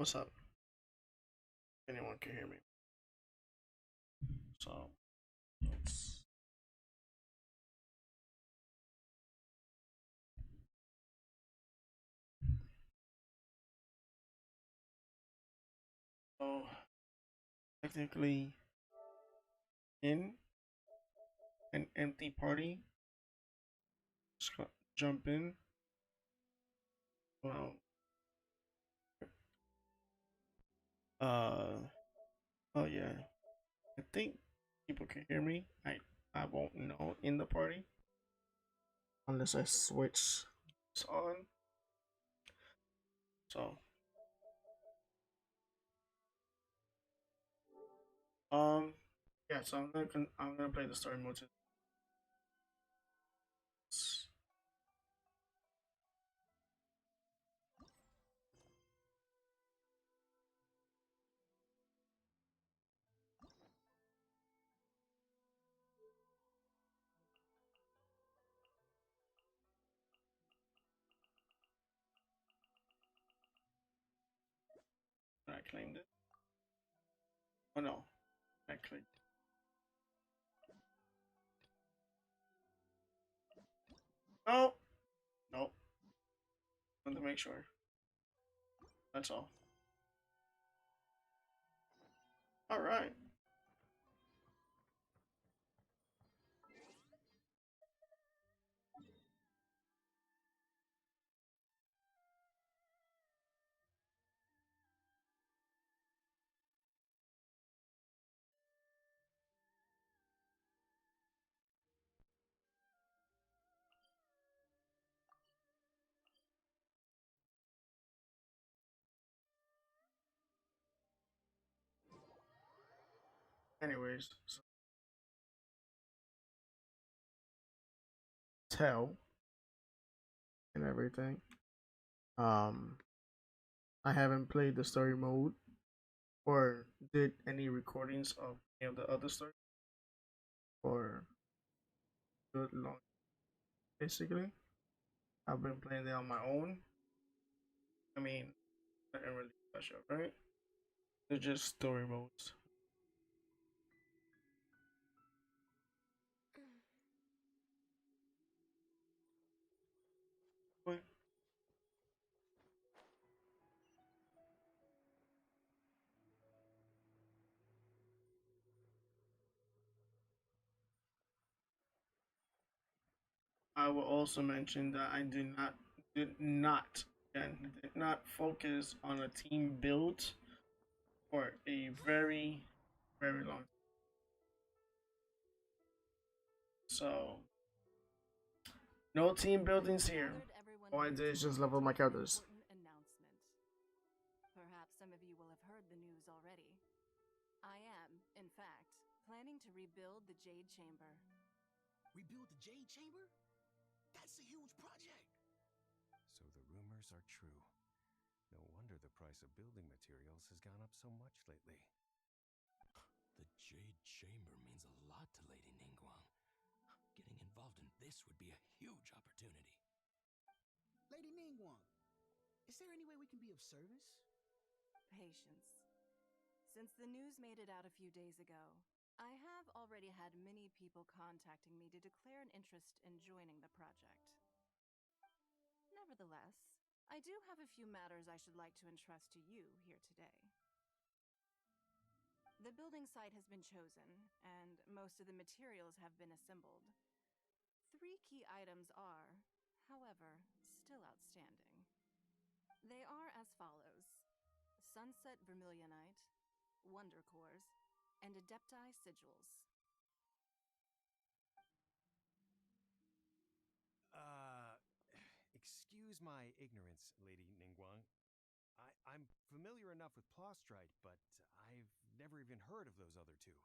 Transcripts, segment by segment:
What's up? Anyone can hear me. So let's. So technically in an empty party. Just jump in. Well, uh, oh yeah. I think people can hear me. I won't know in the party unless I switch this on. So yeah. So I'm gonna play the story mode. I claimed it. Oh no, I clicked. Oh no. Want to make sure. That's all. All right. Anyways, so tell and everything. Um, I haven't played the story mode or did any recordings of any of the other story for good long. Basically, I've been playing it on my own. I mean, nothing really special, right? They're just story modes. But I will also mention that I did not focus on a team build for a very long. So no team buildings here. All I did is just level my characters. Perhaps some of you will have heard the news already. I am, in fact, planning to rebuild the Jade Chamber. Rebuild the Jade Chamber? That's a huge project. So the rumors are true. No wonder the price of building materials has gone up so much lately. The Jade Chamber means a lot to Lady Ningguang. Getting involved in this would be a huge opportunity. Lady Ningguang, is there any way we can be of service? Patience. Since the news made it out a few days ago, I have already had many people contacting me to declare an interest in joining the project. Nevertheless, I do have a few matters I should like to entrust to you here today. The building site has been chosen, and most of the materials have been assembled. Three key items are, however, still outstanding. They are as follows: Sunset Vermilionite, Wonder Cores, and Adepti Sigils. Uh, Excuse my ignorance, Lady Ningguang. I'm familiar enough with Plostrite, but I've never even heard of those other two.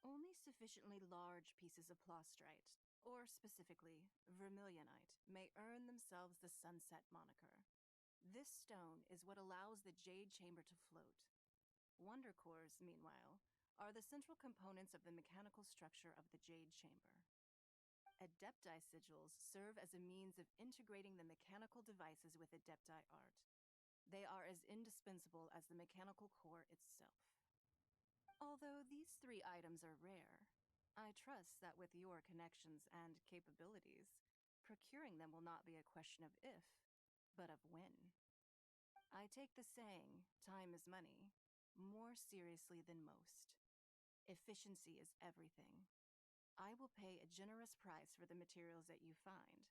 Only sufficiently large pieces of Plostrite, or specifically Vermilionite, may earn themselves the Sunset moniker. This stone is what allows the Jade Chamber to float. Wonder Cores, meanwhile, are the central components of the mechanical structure of the Jade Chamber. Adepti Sigils serve as a means of integrating the mechanical devices with Adepti art. They are as indispensable as the mechanical core itself. Although these three items are rare, I trust that with your connections and capabilities, procuring them will not be a question of if, but of when. I take the saying, time is money, more seriously than most. Efficiency is everything. I will pay a generous price for the materials that you find.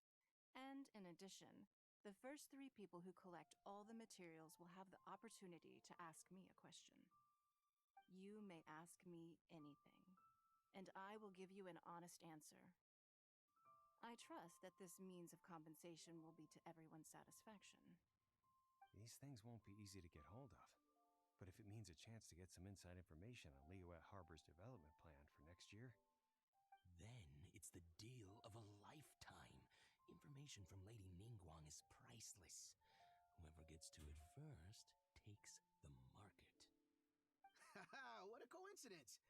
And in addition, the first three people who collect all the materials will have the opportunity to ask me a question. You may ask me anything, and I will give you an honest answer. I trust that this means of compensation will be to everyone's satisfaction. These things won't be easy to get hold of. But if it means a chance to get some inside information on Liyue Harbor's development plan for next year, Then it's the deal of a lifetime. Information from Lady Ningguang is priceless. Whoever gets to it first takes the market. Haha, what a coincidence!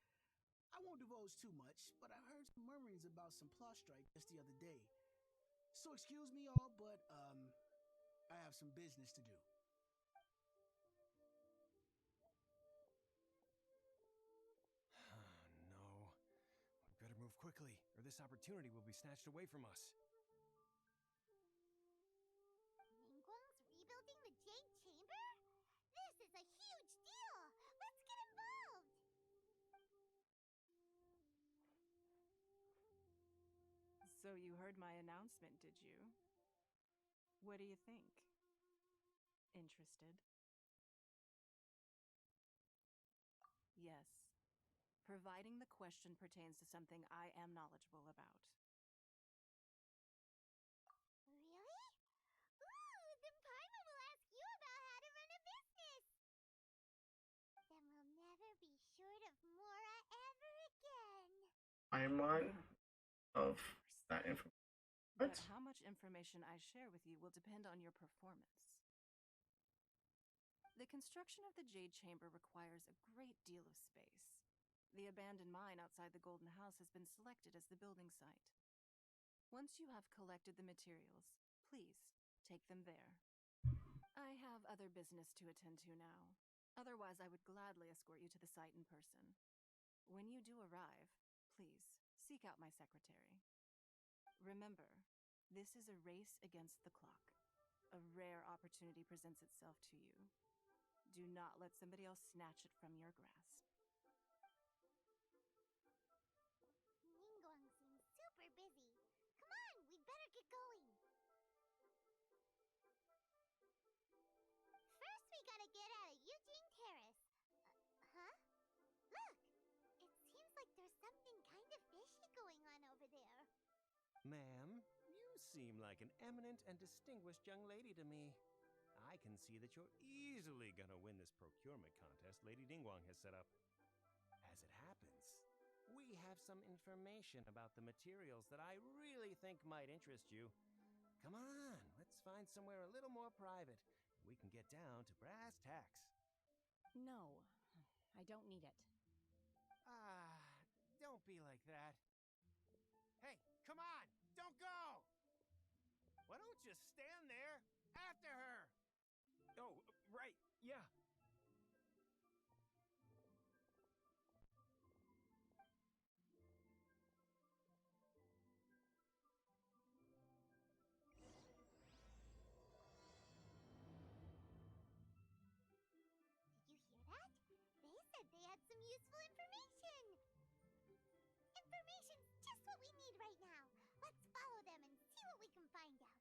I won't divulge too much, but I heard some murmurings about some plot strike just the other day. So excuse me all, but I have some business to do. no. We better move quickly, or this opportunity will be snatched away from us. Ningguang's rebuilding the Jade Chamber? This is a huge deal! Let's get involved! So you heard my announcement, did you? What do you think? Interested? Yes. Providing the question pertains to something I am knowledgeable about. Really? Ooh, then Paimon will ask you about how to run a business! Then we'll never be short of Mora ever again. Timeline of that information. What? But how much information I share with you will depend on your performance. The construction of the Jade Chamber requires a great deal of space. The abandoned mine outside the Golden House has been selected as the building site. Once you have collected the materials, please take them there. I have other business to attend to now. Otherwise, I would gladly escort you to the site in person. When you do arrive, please seek out my secretary. Remember, this is a race against the clock. A rare opportunity presents itself to you. Do not let somebody else snatch it from your grasp. Ningguang seems super busy. Come on, we'd better get going. First, we gotta get out of Eugene Terrace. Huh? Look! It seems like there's something kind of fishy going on over there. Ma'am, you seem like an eminent and distinguished young lady to me. I can see that you're easily gonna win this procurement contest Lady Ningguang has set up. As it happens, we have some information about the materials that I really think might interest you. Come on, let's find somewhere a little more private. We can get down to brass tacks. No, I don't need it. Don't be like that. Hey, come on, don't go! Why don't you stand there after her? Oh, right, yeah. Did you hear that? They said they had some useful information. Information's just what we need right now. Let's follow them and see what we can find out.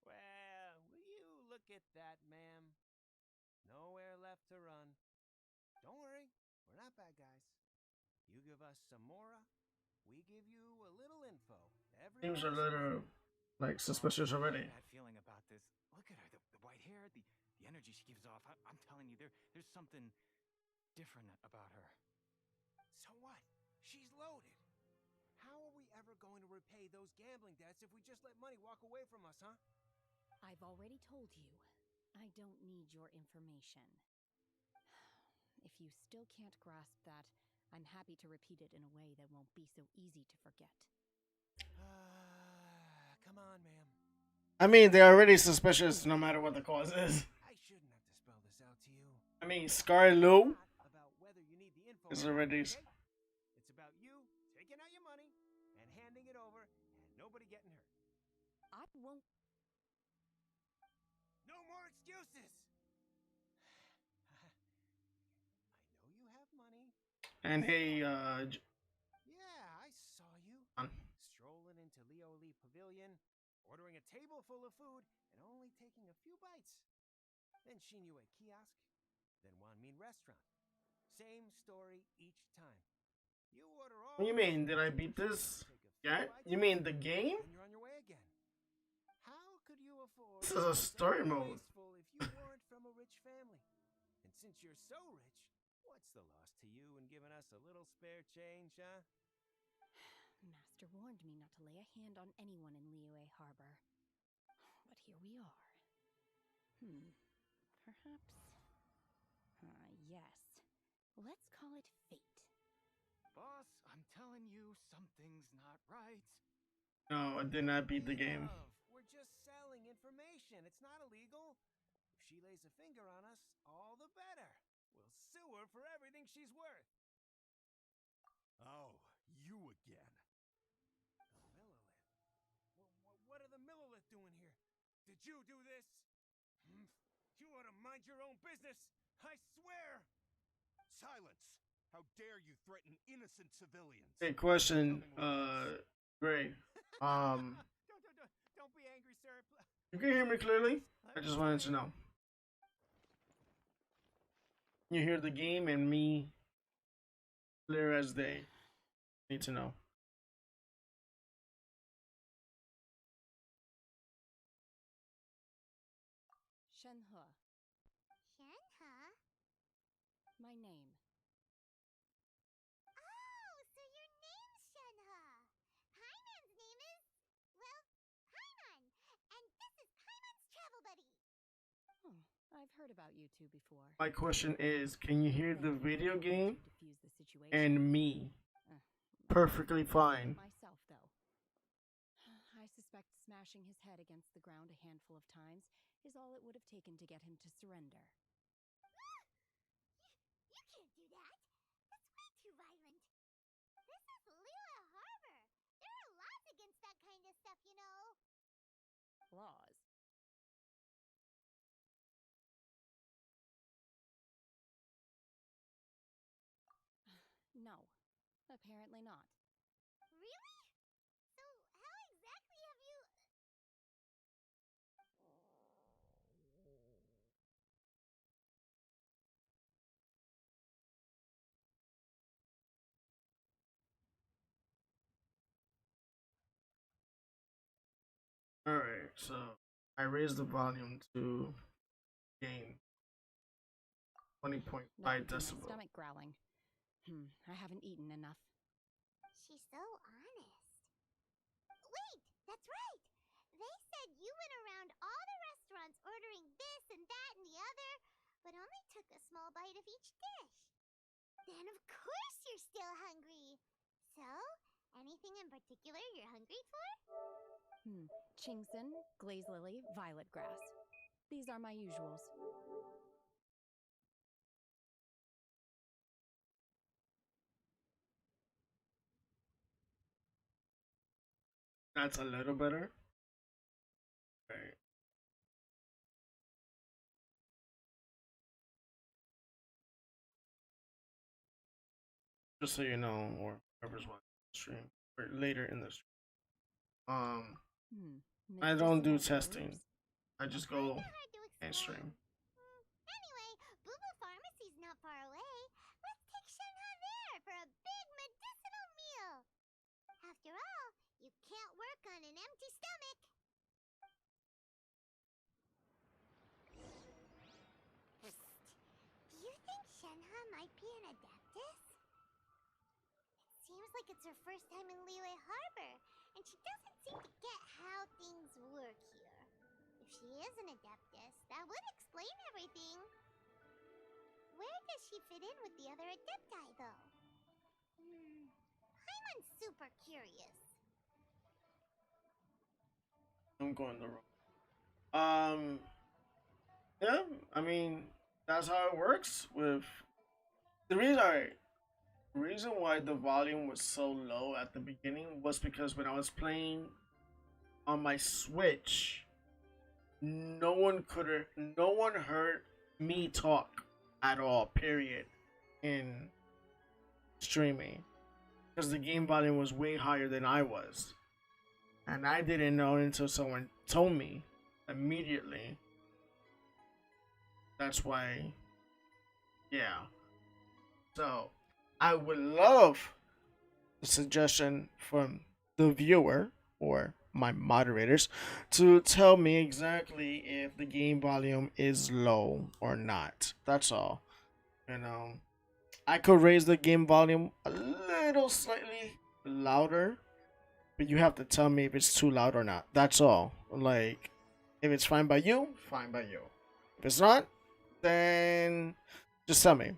Well, will you look at that, ma'am? Nowhere left to run. Don't worry, we're not bad guys. You give us some Mora, we give you a little info. Seems Everyone a is a little winner. like suspicious I have already. a bad feeling about this. Look at her, the white hair, the energy she gives off. I'm telling you, there's something different about her. So what? She's loaded. How are we ever going to repay those gambling debts if we just let money walk away from us, huh? I've already told you. I don't need your information. If you still can't grasp that, I'm happy to repeat it in a way that won't be so easy to forget. Come on, ma'am. I mean, they're already suspicious no matter what the cause is. I shouldn't have to spell this out to you. I mean, Scarlo Not about whether you need the info is or not, already. okay? It's about you taking out your money and handing it over and nobody getting hurt. I won't. No more excuses! I know you have money. And hey, Yeah, I saw you. Strolling into Leo Lee Pavilion, ordering a table full of food, and only taking a few bites. Then Shinyu kiosk, then Wanmin restaurant. Same story each time. You order all what do you the mean? Did I sweets, beat this? take a few Yeah? bites, You mean the game? then you're on your way again. How could you afford This is a so story mode. wasteful if you weren't from a rich family? And since you're so rich, what's the loss to you in giving us a little spare change, huh? Master warned me not to lay a hand on anyone in Liyue Harbor. But here we are. Perhaps. Yes. Let's call it fate. Boss, I'm telling you, something's not right. No, I did not beat the game. We're just selling information. It's not illegal. If she lays a finger on us, all the better. We'll sue her for everything she's worth. Oh, you again. The Millilith. What are the Millilith doing here? Did you do this? You ought to mind your own business. I swear. Silence! How dare you threaten innocent civilians? Hey, question, Gray. Don't be angry, sir. You can hear me clearly? I just wanted to know. You hear the game and me clear as day. Need to know. Shenhe, Shenhe? my name. Oh, so your name's Shenhe. Paimon's name is, well, Paimon. And this is Paimon's travel buddy. Oh, I've heard about you two before. My question is, can you hear the video game Defuse the situation. and me Uh, perfectly fine? Myself, though. I suspect smashing his head against the ground a handful of times is all it would have taken to get him to surrender. You can't do that. That's way too violent. This is Lila Harbor. There are laws against that kind of stuff, you know. Laws. No, apparently not. Really? So how exactly have you... Alright, so I raised the volume to gain 20.5 No, my decibel. stomach growling. I haven't eaten enough. She's so honest. Wait, that's right. They said you went around all the restaurants ordering this and that and the other, but only took a small bite of each dish. Then of course you're still hungry. So, anything in particular you're hungry for? Chingson, glaze lily, violet grass. These are my usuals. That's a little better. Right. Just so you know, or whoever's watching the stream, or later in the stream. I don't do Medicinal testing. herbs? I just go Hard to and explain. stream. Anyway, Boo Boo Pharmacy's not far away. Let's take Shenhe there for a big medicinal meal. After all, you can't work on an empty stomach. Psst. Do you think Shenhe might be an adeptus? It seems like it's her first time in Liyue Harbor, and she doesn't seem to get how things work here. If she is an adeptus, that would explain everything. Where does she fit in with the other adepti, though? I'm super curious. I'm going the wrong. Yeah, I mean that's how it works. With the reason why the volume was so low at the beginning was because when I was playing on my Switch, no one heard me talk at all. Period. In streaming, because the game volume was way higher than I was, and I didn't know until someone told me immediately. That's why, yeah. So I would love a suggestion from the viewer or my moderators to tell me exactly if the game volume is low or not. That's all. You know, I could raise the game volume a little slightly louder, but you have to tell me if it's too loud or not. That's all. Like, if it's fine by you, fine by you. If it's not, then just tell me.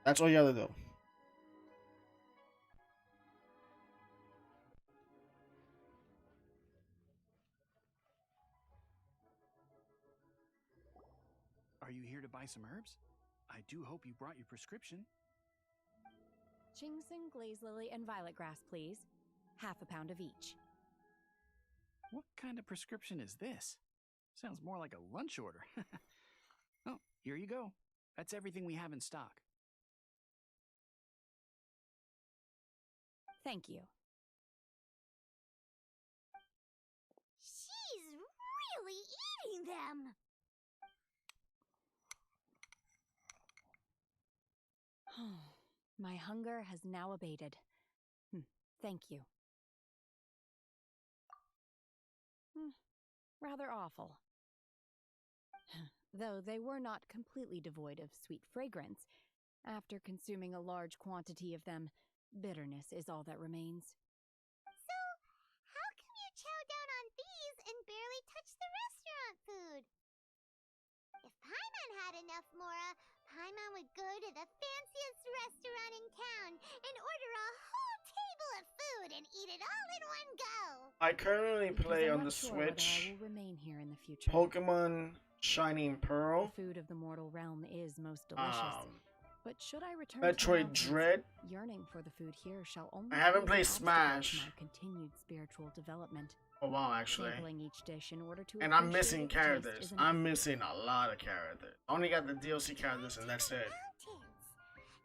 That's all you have to do. Are you here to buy some herbs? I do hope you brought your prescription. Ginseng, glaze lily, and violet grass, please. Half a pound of each. What kind of prescription is this? Sounds more like a lunch order. Oh, here you go. That's everything we have in stock. Thank you. She's really eating them. My hunger has now abated. Thank you. Rather awful. Though they were not completely devoid of sweet fragrance, after consuming a large quantity of them, bitterness is all that remains. So, how come you chow down on these and barely touch the restaurant food? If Paimon had enough Mora, Paimon would go to the fanciest restaurant in town and order a whole table of food and eat it all in one go. I currently Because play I'm on not the sure whether Switch I will remain here in the future. Pokemon Shining Pearl, The food of the mortal realm is most delicious. But should I return to the Metroid mountains, Dread. yearning for the food here shall only I haven't prove an played obstacle Smash. to my continued spiritual development. Oh wow, actually. Sampling each dish in order to And I'm appreciate missing its taste characters. is an I'm effort. missing a lot of characters. Only got the DLC characters and that's it. Mountains.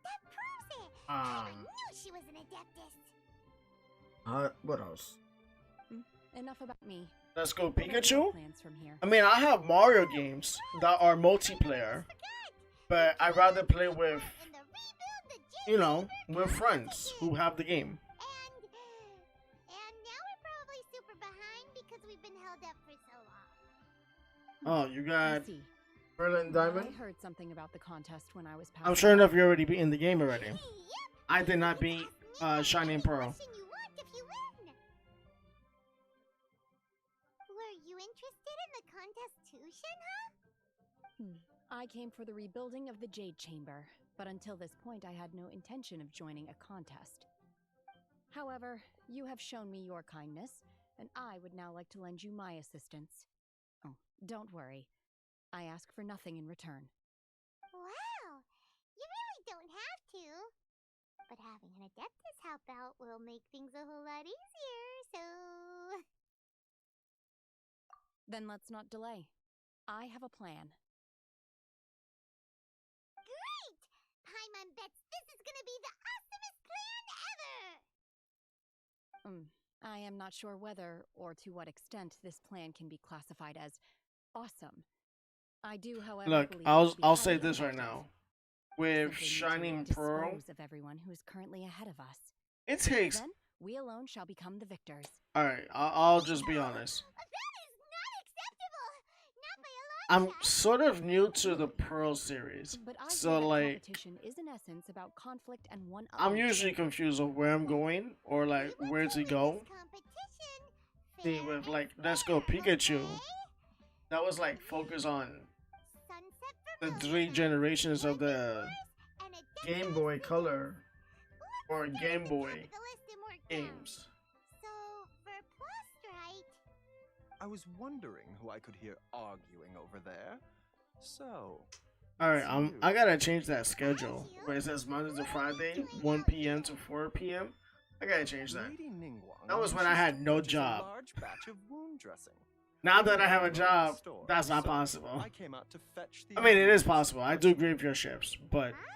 That proves it. Paimon knew she was an adeptus. What else? Enough about me. Let's go What are your Pikachu. plans from here? I mean, I have Mario games that are multiplayer, but I'd rather play with, you know, with friends who have the game. And now we're probably super behind because we've been held up for so long. Oh, you I got see. Berlin Diamond? I heard something about the contest when I was passing. I'm sure enough you already beat in the game already. Yep. I did not You beat can ask me Shining any Pearl. question you want if you win. Were you interested in the contest too, Shenhe? I came for the rebuilding of the Jade Chamber, but until this point I had no intention of joining a contest. However, you have shown me your kindness, and I would now like to lend you my assistance. Oh, don't worry. I ask for nothing in return. Wow, you really don't have to. But having an adeptus help out will make things a whole lot easier, so... Then let's not delay. I have a plan. Great! Paimon bets this is gonna be the awesomest plan ever! I am not sure whether or to what extent this plan can be classified as awesome. I do, however, Look, believe I'll say this right now. With Simply need to Shining Pearl, dispose of everyone who is currently ahead of us. it takes. Then we alone shall become the victors. All right, I'll just be honest. That is not acceptable! Not by a long I'm shot! sort of new to the Pearl series, But I so hear that like competition is in essence about conflict and one I'm usually confused of where I'm going or like We where want to win go. this competition See, fair with and like Let's Go square, Pikachu, okay? that was like focus on Sunset the Vermilion 3 Night, generations of Lightning the Wars, and a Game Deck Boy of Color Let's or start Game at the Boy top of the list and work down. games. So, for Plustrite, I was wondering who I could hear arguing over there. So, All right, it's I you. gotta change that schedule where it says Monday to Friday, 1 p.m. to 4 p.m. I gotta change that. Lady Ningguang That was when I wishes had to no purchase job. A large batch of wound dressing. Now that I have a At the job, store, that's not so possible. I came out to fetch the I mean, it is ingredients possible. I do graveyard shifts, but huh?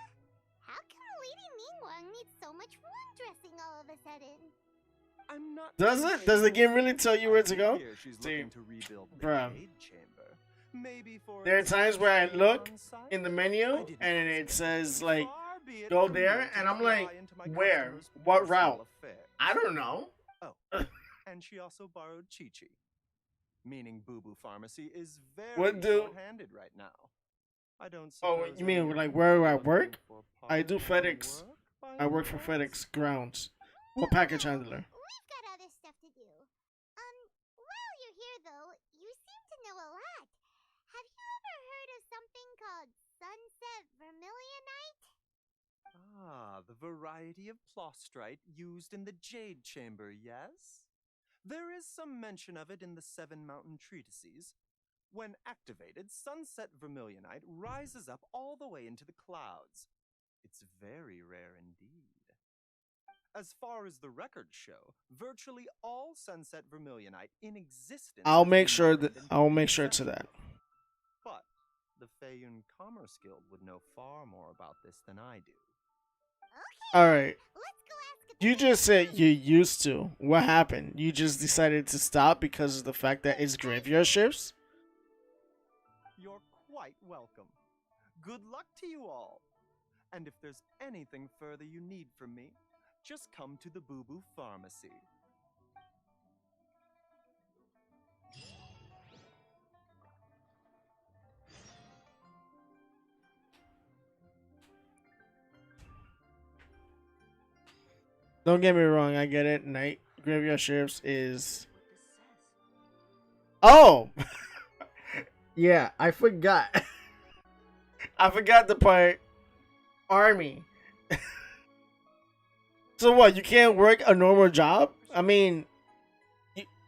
How come Lady Ningguang needs so much wound dressing all of a sudden? I'm not does it? Does the game really tell you where to go? Here she's See, looking to rebuild the bruh. Jade Chamber. Maybe for There are its times where I look on site? in the I menu didn't and ask it her. says like Far be it go from me there, to and I'm pry like, into my where? customer's What personal route? affairs. I don't know. Oh, and she also borrowed Chi-Chi. Meaning Boo Boo Pharmacy is very What do- short-handed right now. I don't Oh, suppose you mean any of like you where are I looking work? for I do part-time FedEx. work by I any work for chance? FedEx Grounds. What package handler? We've got other stuff to do. While you're here though, you seem to know a lot. Have you ever heard of something called Sunset Vermilionite? Ah, the variety of plostrite used in the Jade Chamber, yes? There is some mention of it in the Seven Mountain Treatises. When activated, Sunset Vermilionite rises up all the way into the clouds. It's very rare indeed. As far as the records show, virtually all Sunset Vermilionite in existence I'll has make been sure mined that and I'll taken make sure to possession that. of. But the Feiyun Commerce Guild would know far more about this than I do. Okay. All right. Let's go ask. You just said you used to. What happened? You just decided to stop because of the fact that it's graveyard shifts? You're quite welcome. Good luck to you all. And if there's anything further you need from me, just come to the Boo Boo Pharmacy. Don't get me wrong, I get it. Night graveyard shifts is. Oh! Yeah, I forgot. I forgot the part. Army. So what? You can't work a normal job? I mean,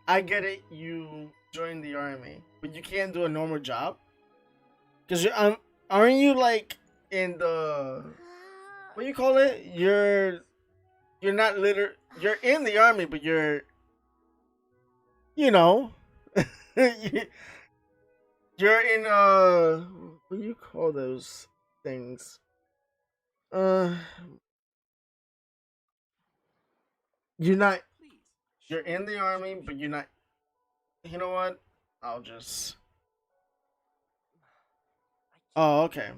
I get it. You joined the army, but you can't do a normal job because aren't you like in the what do you call it? You're not you're in the army, but you know you're in what do you call those things? Uh, you're not. You're in the army, but you're not. You know what? I'll just. Oh, okay.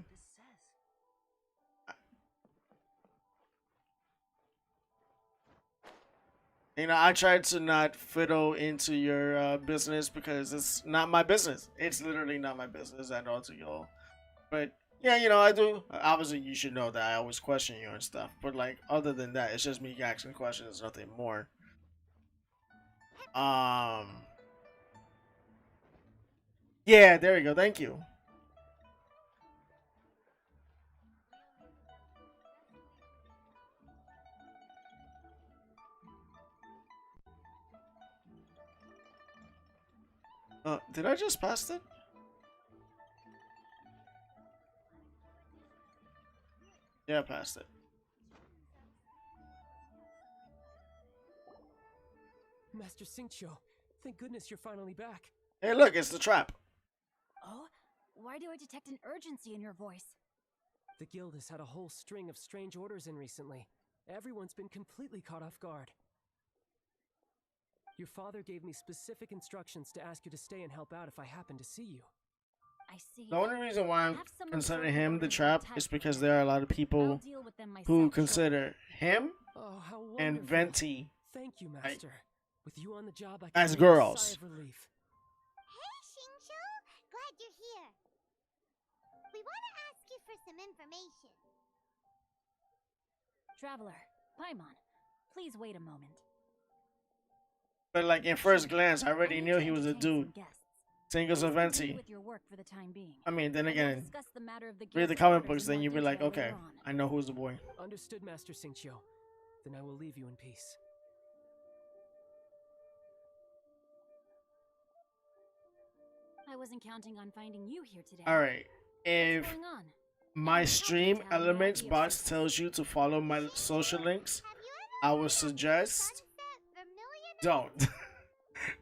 You know, I tried to not fiddle into your business because it's not my business. It's literally not my business at all to y'all. But yeah, you know, I do. Obviously, you should know that I always question you and stuff. But like, other than that, it's just me asking questions, nothing more. Um. Yeah, there you go. Thank you. Did I just pass it? Yeah, I passed it. Master Xingqiu, thank goodness you're finally back. Hey, look, it's the trap. Oh? Why do I detect an urgency in your voice? The guild has had a whole string of strange orders in recently. Everyone's been completely caught off guard. Your father gave me specific instructions to ask you to stay and help out if I happen to see you. I see. The only reason why I'm Have someone considering sort him the orders trap type is because for there them. are a lot of I'll people deal with them myself who shortly. consider him Oh, how and wonderful. Venti Thank you, like, Master. With you on the job, I can as breathe a sigh girls. of relief. Hey, Xingqiu! Glad you're here. We want to ask you for some information. Traveler, Paimon, please wait a moment. But like in first glance, I I already need knew to he was a entertain some dude. guests. Same goes Please with continue Venti. with your work for the time being. I mean, then And we'll again, discuss the matter of the read the guild's comic orders books, in then more you'll be like, detail okay, later on. I know who's the boy. Understood, Master Xingqiu. Then I will leave you in peace. I wasn't counting on finding you here today. Alright, if What's going on? my And how stream can I tell elements me box of tells you to follow my social links, Have you I ever would heard of suggest Sunset Vermilion? don't.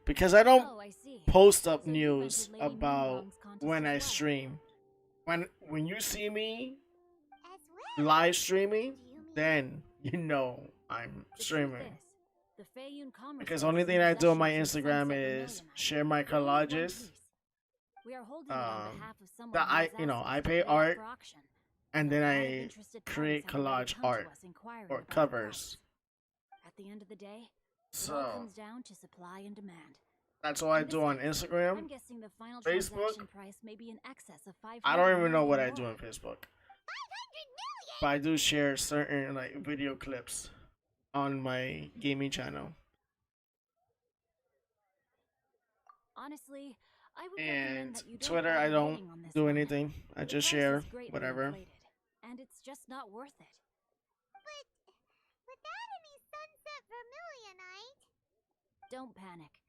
Because I don't Oh, I see. post up So you news entered Lady about Ningguang's contest when as I well. stream. When you see me As well. live streaming, Do you mean then you know I'm The streaming. truth is, the Feiyun Commerce Because Bank only is thing in I do on possession my of some Instagram Sunset is Vermilionite. share my We only want collages. peace. We are holding it on Um, behalf of someone that who I has you know assets I to pay lay out art for auction. and A then lot of I interested parties create have already collage come to art us inquiring or about the covers. price. At the end of the day, it all So comes down to supply and demand. that's all I In this do on case, Instagram. I'm guessing the final Facebook? transaction price may be in excess of 500 I don't even know what I million do more. on Facebook, 500 million? but I do share certain like video clips on my gaming channel. Honestly, I would And recommend that you don't Twitter, I bother don't bidding on this do one. anything. I The just price share is greatly whatever. inflated, and it's just not worth it. But without any Sunset Vermilionite. Don't panic.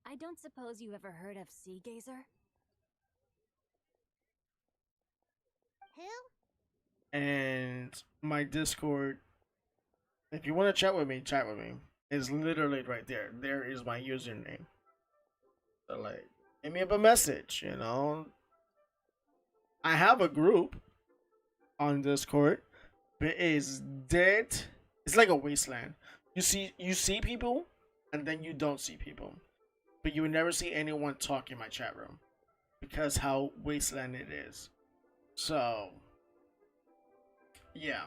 I don't suppose you ever heard of Sea Gazer? Who? And my Discord, if you want to chat with me, is literally right there. There is my username. So like, hit me up a message. You know, I have a group on Discord, but it is dead. It's like a wasteland. You see people, and then you don't see people, but you will never see anyone talk in my chat room because how wasteland it is. So, yeah.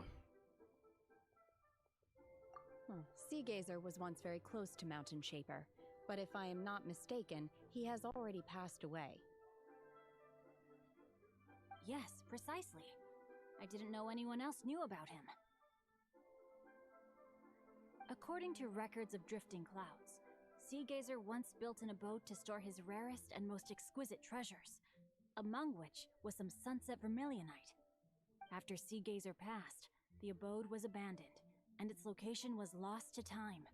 Sea Gazer was once very close to Mountain Shaper, but if I am not mistaken, he has already passed away. Yes, precisely. I didn't know anyone else knew about him. According to records of drifting clouds, Sea Gazer once built an abode to store his rarest and most exquisite treasures, among which was some Sunset Vermilionite. After Sea Gazer passed, the abode was abandoned, and its location was lost to time.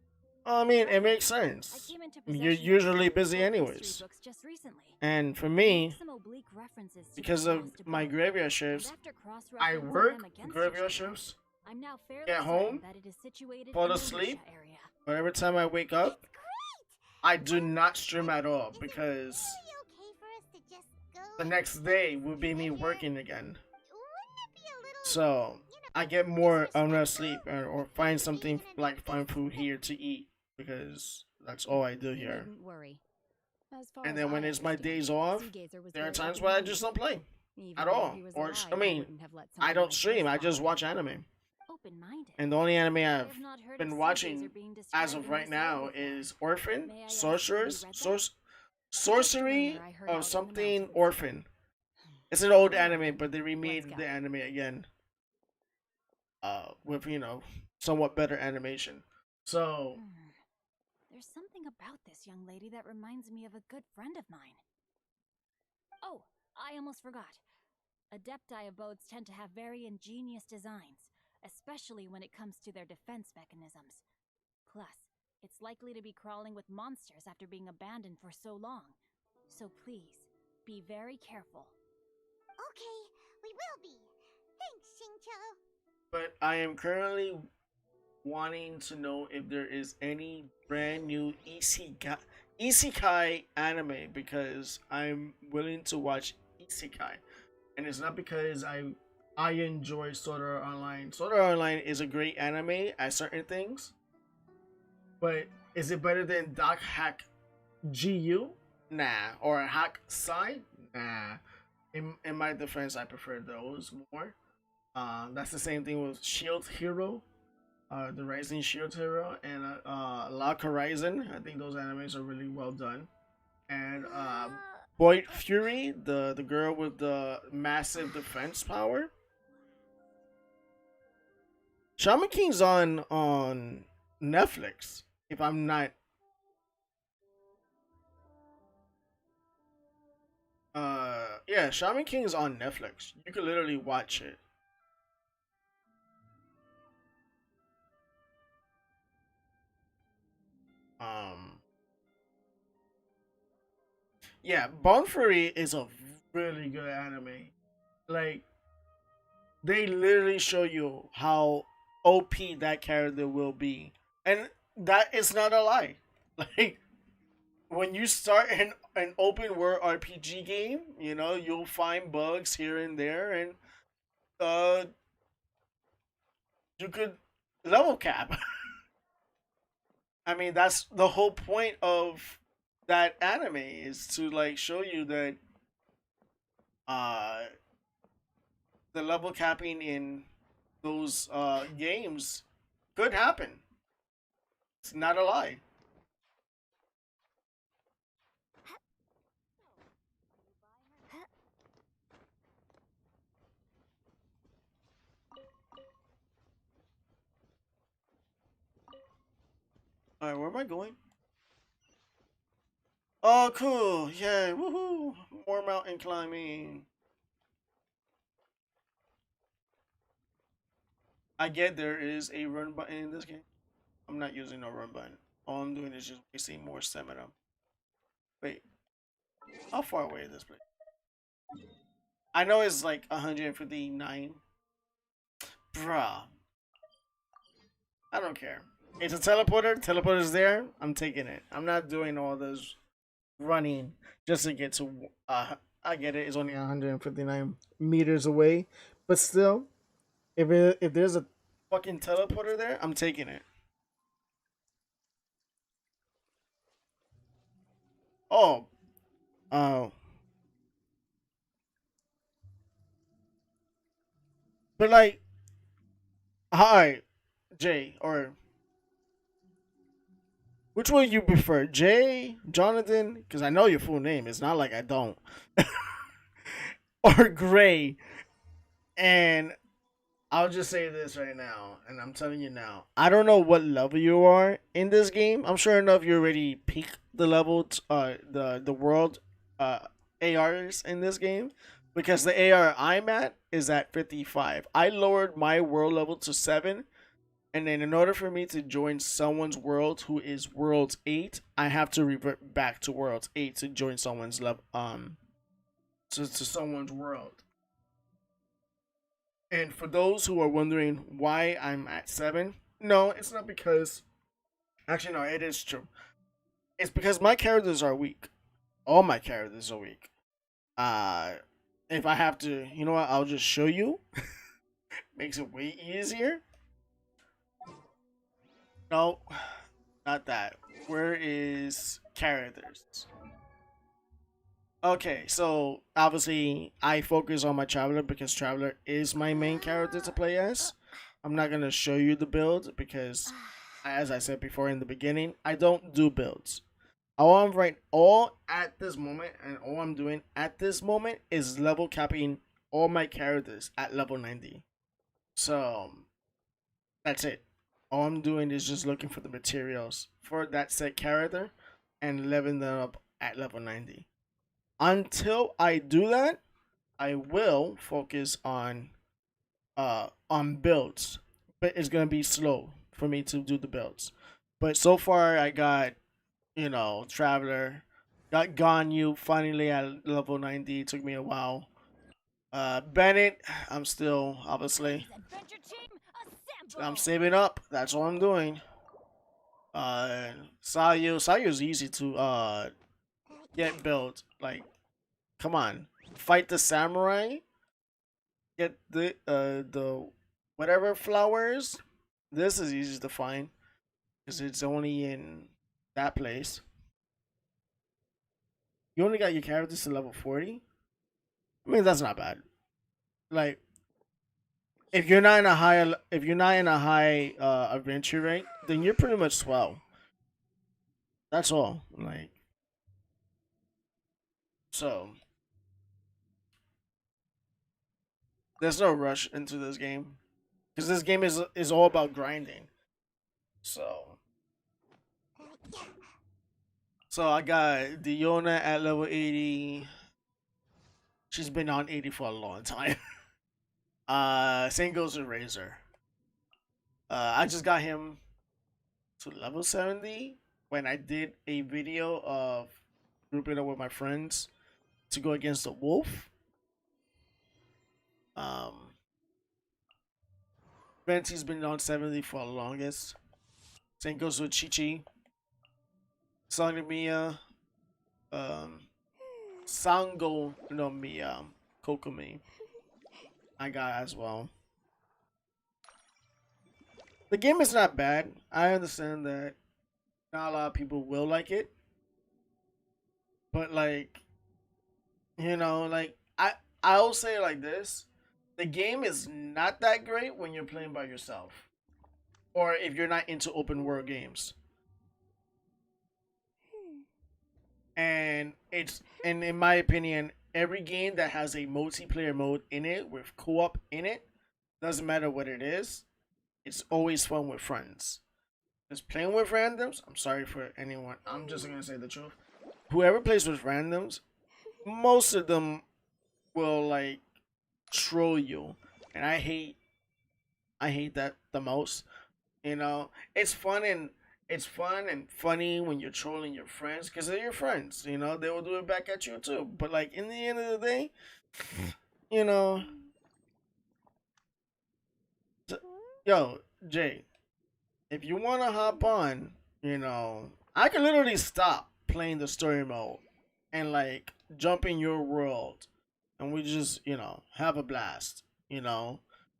I mean, it makes I sense. came into You're possession of usually a couple busy of history anyways. books just recently. And for They me, make some oblique references to because the of lost my abode, graveyard and shifts, after I cross-referencing work them against graveyard each other, shifts, I'm now fairly get certain home, that it is situated fall in the asleep, Lucia area. but every time I wake up, That's great! I do not stream at all Is it because really okay for us to just go the and next get day this will be me treasure? working again. Wouldn't it be a little, So you know, I get more enough disrespectful sleep or if find we something being like find anonymous? food here to eat because that's all I do You here. needn't worry. As far And as then when I it's my understand, days off, Sea Gazer was there are very times where I open-minded. just don't play Even at though all. he was Or alive, I he mean, wouldn't have let I something don't like stream. this I just fly. watch anime. Open-minded. And the only anime I I've have not heard been of watching Sea Gazer being as described of in right this way now before. is Orphan, May I ask, have you Sorceress, read that? Sorcery Rumor I heard out in of the something mountains. Orphan. It's an old All right, anime, then. but they Let's remade go. the anime again. With somewhat better animation. So There's something about this young lady that reminds me of a good friend of mine. Oh, I almost forgot. Adepti abodes tend to have very ingenious designs, especially when it comes to their defense mechanisms. Plus, it's likely to be crawling with monsters after being abandoned for so long. So please, be very careful. Okay, we will be. Thanks, Xingqiu. but I am currently wanting to know if there is any brand new isekai anime because I'm willing to watch isekai, and it's not because I enjoy Sword Art Online. Sword Art Online is a great anime at certain things, but Is it better than Doc Hack GU? Nah. Or Hack Side? Nah. In my defense, I prefer those more. That's the same thing with Shield Hero, the Rising Shield Hero, and Lock Horizon. I think those animes are really well done. And Boy Fury, the girl with the massive defense power. Shaman King's on Netflix. If I'm not, yeah, Shaman King is on Netflix. You can literally watch it. Um, yeah, Bone Fury is a really good anime. Like they literally show you how OP that character will be, and that is not a lie. Like when you start an open world RPG game, you know you'll find bugs here and there, and uh, you could level cap. I mean, that's the whole point of that anime is to like show you that uh the level capping in those games could happen. It's not a lie. All right, where am I going? Oh, cool! Yay! Woohoo! More mountain climbing. I get there is a run button in this game. I'm not using no run button. All I'm doing is just wasting more stamina. Wait, how far away is this place? I know it's like 159. Bruh, I don't care. It's a teleporter. Teleporter's there. I'm taking it. I'm not doing all this running just to get to. I get it. It's only 159 meters away, but still, if there's a fucking teleporter there, I'm taking it. Oh, oh, but like, hi, Jay, or which one you prefer, Jay, Jonathan? Because I know your full name. It's not like I don't. Or Gray, and I'll just say this right now, and I'm telling you now. I don't know what level you are in this game. I'm sure enough you already peaked the level, the world, ARs in this game, because the AR I'm at is at 55. I lowered my world level to 7, and then in order for me to join someone's world who is world 8, I have to revert back to world 8 to join someone's level, to someone's world. And for those who are wondering why I'm at 7, no, it's not because. Actually, no, it is true. It's because my characters are weak. All my characters are weak. Uh, if I have to, you know what? I'll just show you. Makes it way easier. No, not that. Where is characters? Okay, so obviously I focus on my Traveler because Traveler is my main character to play as. I'm not gonna show you the build because, as I said before in the beginning, I don't do builds. All at this moment, and all I'm doing at this moment is level capping all my characters at level 90. So that's it. All I'm doing is just looking for the materials for that set character and leveling them up at level 90. Until I do that, I will focus on builds, but it's gonna be slow for me to do the builds. But so far, I got Traveler, got Ganyu finally at level 90. It took me a while. Bennett, I'm still obviously I'm saving up. That's what I'm doing. Sayu's easy to get built. Like, come on, fight the samurai. Get the whatever flowers. This is easy to find because it's only in that place. You only got your characters to level 40. I mean, that's not bad. Like, if you're not in a high adventure rate, then you're pretty much swell. That's all. Like, so there's no rush into this game because this game is all about grinding. So I got Diona at level 80. She's been on 80 for a long time. Same goes with Razor. I just got him to level 70 when I did a video of grouping up with my friends to go against the wolf. Um, Venti's been on 70 for the longest. Same goes with Chi Chi. Sangonomiya, um, Sango no Miya, Kokomi. I got as well. The game is not bad. I understand that not a lot of people will like it, but like like I'll say it like this: the game is not that great when you're playing by yourself, or if you're not into open world games. And in my opinion, every game that has a multiplayer mode in it with co-op in it, doesn't matter what it is, it's always fun with friends. Just playing with randoms, I'm sorry for anyone, I'm just gonna say the truth. Whoever plays with randoms, most of them will like troll you, and I hate that the most. It's fun and funny when you're trolling your friends because they're your friends. They will do it back at you too. But like in the end of the day, you know, yo, Jay, if you want to hop on, I can literally stop playing the story mode and like jump in your world, and we just have a blast.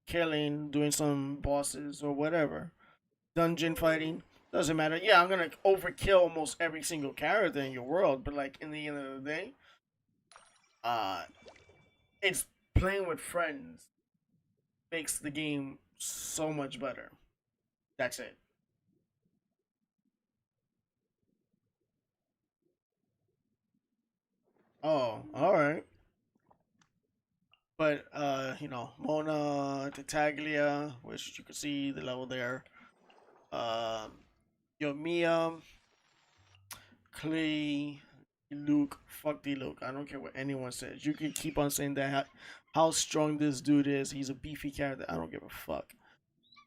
Killing, doing some bosses or whatever, dungeon fighting. Doesn't matter. Yeah, I'm gonna overkill almost every single character in your world, but like in the end of the day, uh, it's playing with friends makes the game so much better. That's it. Oh, all right. But Mona Titaglia, which you can see the level there. Um, Yomiya, Clay, Luke, fuck the Luke. I don't care what anyone says. You can keep on saying that how strong this dude is. He's a beefy character. I don't give a fuck.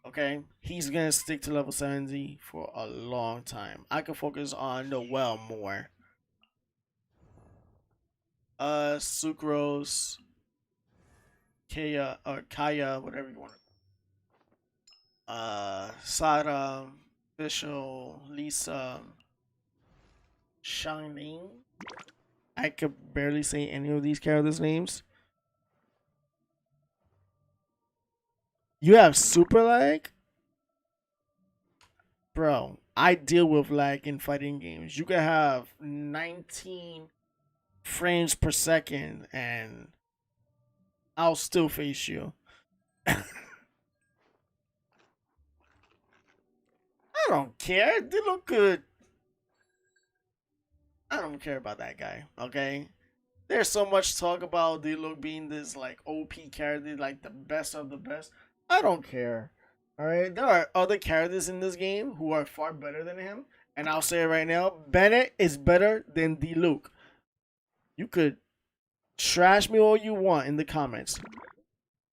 Okay, he's gonna stick to level 70 for a long time. I can focus on the well more. Sucrose, Kaya, whatever you want. Sara, Official, Lisa, Shining. I could barely say any of these characters' names. You have super lag? Bro, I deal with lag in fighting games. You can have 19 frames per second and I'll still face you. I don't care. They look good. I don't care about that guy, okay? There's so much talk about Diluc being this like OP character, like the best of the best. I don't care. Alright, there are other characters in this game who are far better than him, and I'll say it right now: Bennett is better than Diluc. You could trash me all you want in the comments,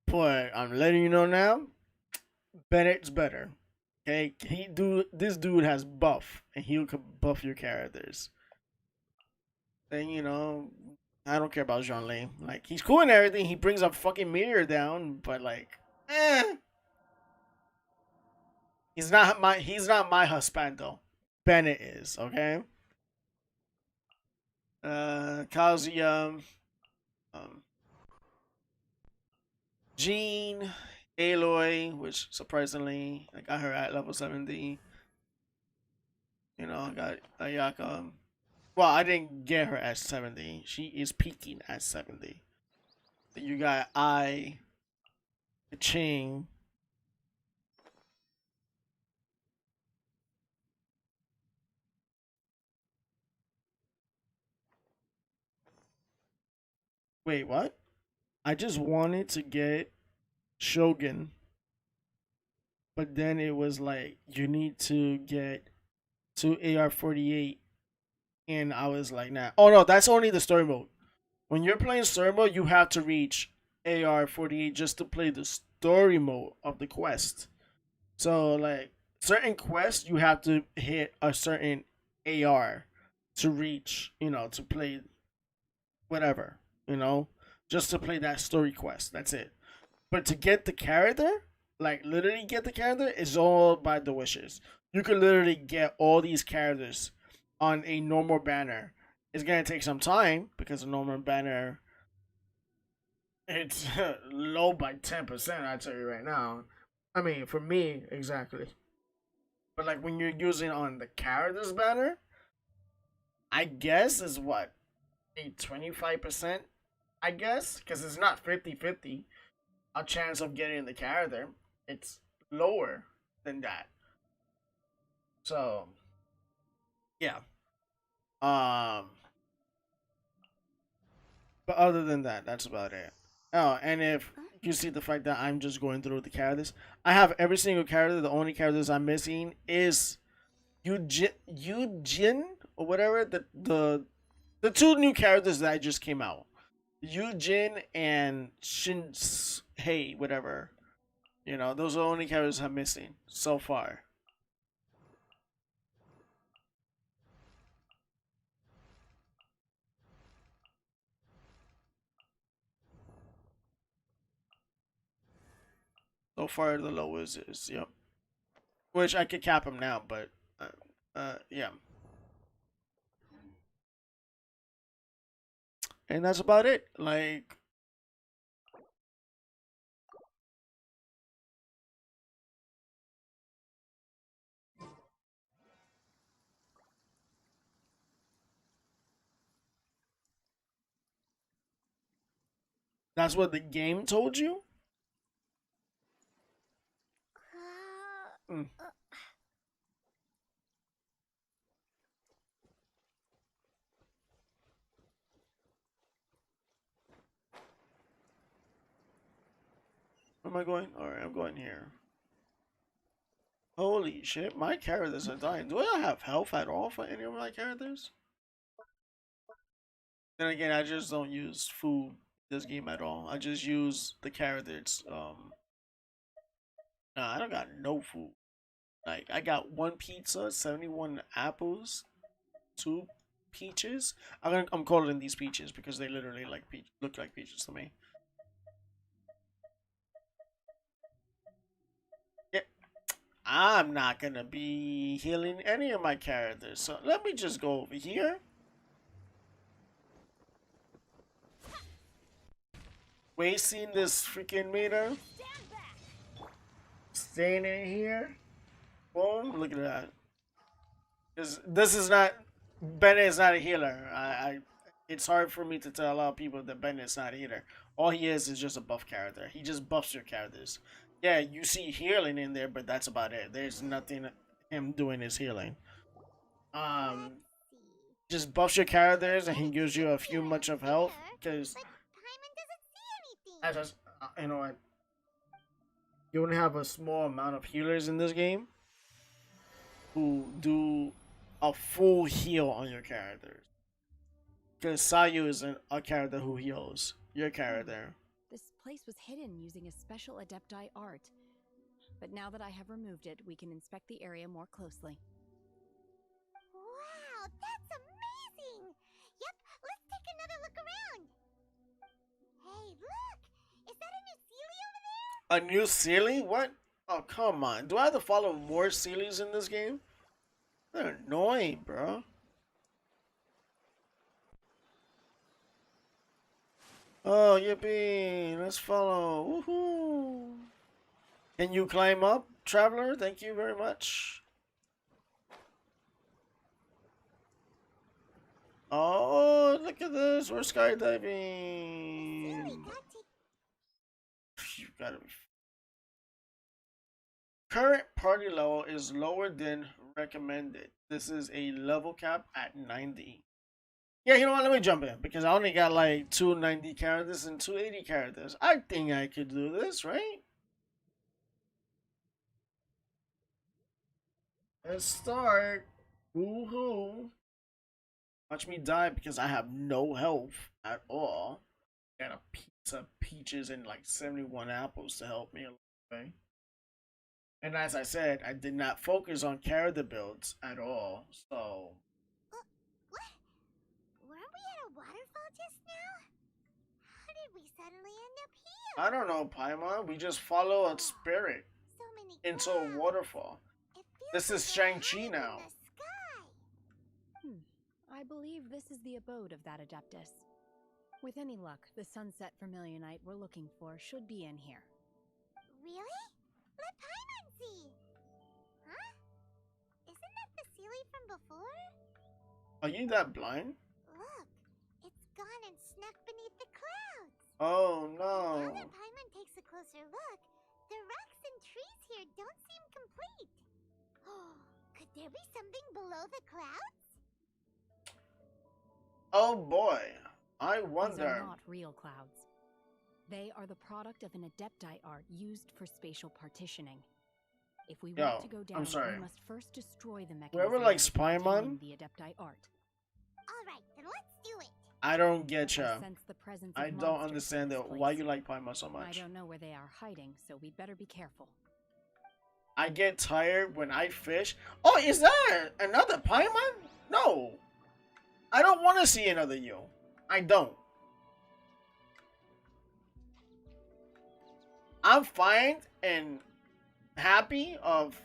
but I'm letting you know now, Bennett's better. Okay, this dude has buff, and he could buff your characters. Then I don't care about Jean Lee. Like, he's cool and everything. He brings a fucking meteor down, but like, he's not my husbando. Bennett is, okay? Kazuya, um, Jean, Aloy, which surprisingly I got her at level 70. You know, I got Ayaka. Well, I didn't get her at 70. She is peaking at 70. You got Ching. Wait, what? I just wanted to get Shogun, but then it was like you need to get to AR-48, and I was like, nah. Oh no, that's only the story mode. When you're playing story mode, you have to reach AR-48 just to play the story mode of the quest. So like certain quests, you have to hit a certain AR to reach, to play whatever, just to play that story quest. That's it. But to get the character, like literally get the character, is all by the wishes. You could literally get all these characters on a normal banner. It's gonna take some time because a normal banner it's low by 10%. I tell you right now. I mean, for me, exactly. But like when you're using on the characters banner, I guess is what a 25%. I guess because it's not 50-50 a chance of getting the character. It's lower than that. So yeah. Um. But other than that, that's about it. Oh, and if you see the fact that I'm just going through the characters, I have every single character. The only characters I'm missing is Eugene or whatever. The two new characters that just came out, Eugene and Shin Hey, whatever. Those are the only characters I'm missing so far. So far, the lowest is yep. Which I could cap him now, but yeah. And that's about it. Like, that's what the game told you? Mm. Where am I going? Alright, I'm going here. Holy shit, my characters are dying. Do I have health at all for any of my characters? Then again, I just don't use food this game at all. I just use the characters. Nah, I don't got no food. Like, I got one pizza, 71 apples, two peaches. I'm calling these peaches because they literally look like peaches to me. Yeah, I'm not gonna be healing any of my characters, so let me just go over here. Wasting this freaking meter. Staying in here. Boom, look at that. This is not Bennett is not a healer. It's hard for me to tell a lot of people that Bennett is not a healer. All he is just a buff character. He just buffs your characters. Yeah, you see healing in there, but that's about it. There's nothing him doing his healing. Just buffs your characters and he gives you a few much of health because as you know what, you only have a small amount of healers in this game who do a full heal on your characters. Because Sayu is a character who heals your character. This place was hidden using a special Adepti art. But now that I have removed it, we can inspect the area more closely. Wow, that's amazing! Yep, let's take another look around. Hey, look! Is that a new Sealy over there? A new Sealy? What? Oh, come on. Do I have to follow more Sealies in this game? They're annoying, bro. Oh, yippee. Let's follow. Woohoo. Can you climb up, traveler? Thank you very much. Oh, look at this. We're Silly skydiving. got to. You gotta be. Current party level is lower than recommended. This is a level cap at 90. Yeah, you know what? Let me jump in because I only got like 290 characters and 280 characters. I think I could do this, right? Let's start. Woohoo. Watch me die because I have no health at all. Got a piece of peaches and like 71 apples to help me along the way. And as I said, I did not focus on character builds at all. So What? Weren't we at a waterfall just now? How did we suddenly end up here? I don't know, Paimon. We just follow a spirit So many into a clouds. waterfall. It feels This like is we're Shang-Chi high now. in the sky. I believe this is the abode of that Adeptus. With any luck, the sunset vermilionite we're looking for should be in here. Really? Let Paimon see. Huh? Isn't that the Sealy from before? Are you that blind? Look, it's gone and snuck beneath the clouds. Oh Now no. that Paimon takes a closer look, the rocks and trees here don't seem complete. Could there be something below the clouds? Oh boy. I These wonder. are not real clouds. They are the product of an Adepti art used for spatial partitioning. If we want to go down, we must first destroy the mechanism Whoever likes that is Paimon? containing the Adepti art. Alright, then let's do it. I don't get I ya. sense the presence of I don't monsters understand in this why place. you like Paimon so I much. don't know where they are hiding, so we'd better be careful. I get tired when I fish. Oh, is that another Paimon? No. I don't want to see another you. I don't. I'm fine and happy of.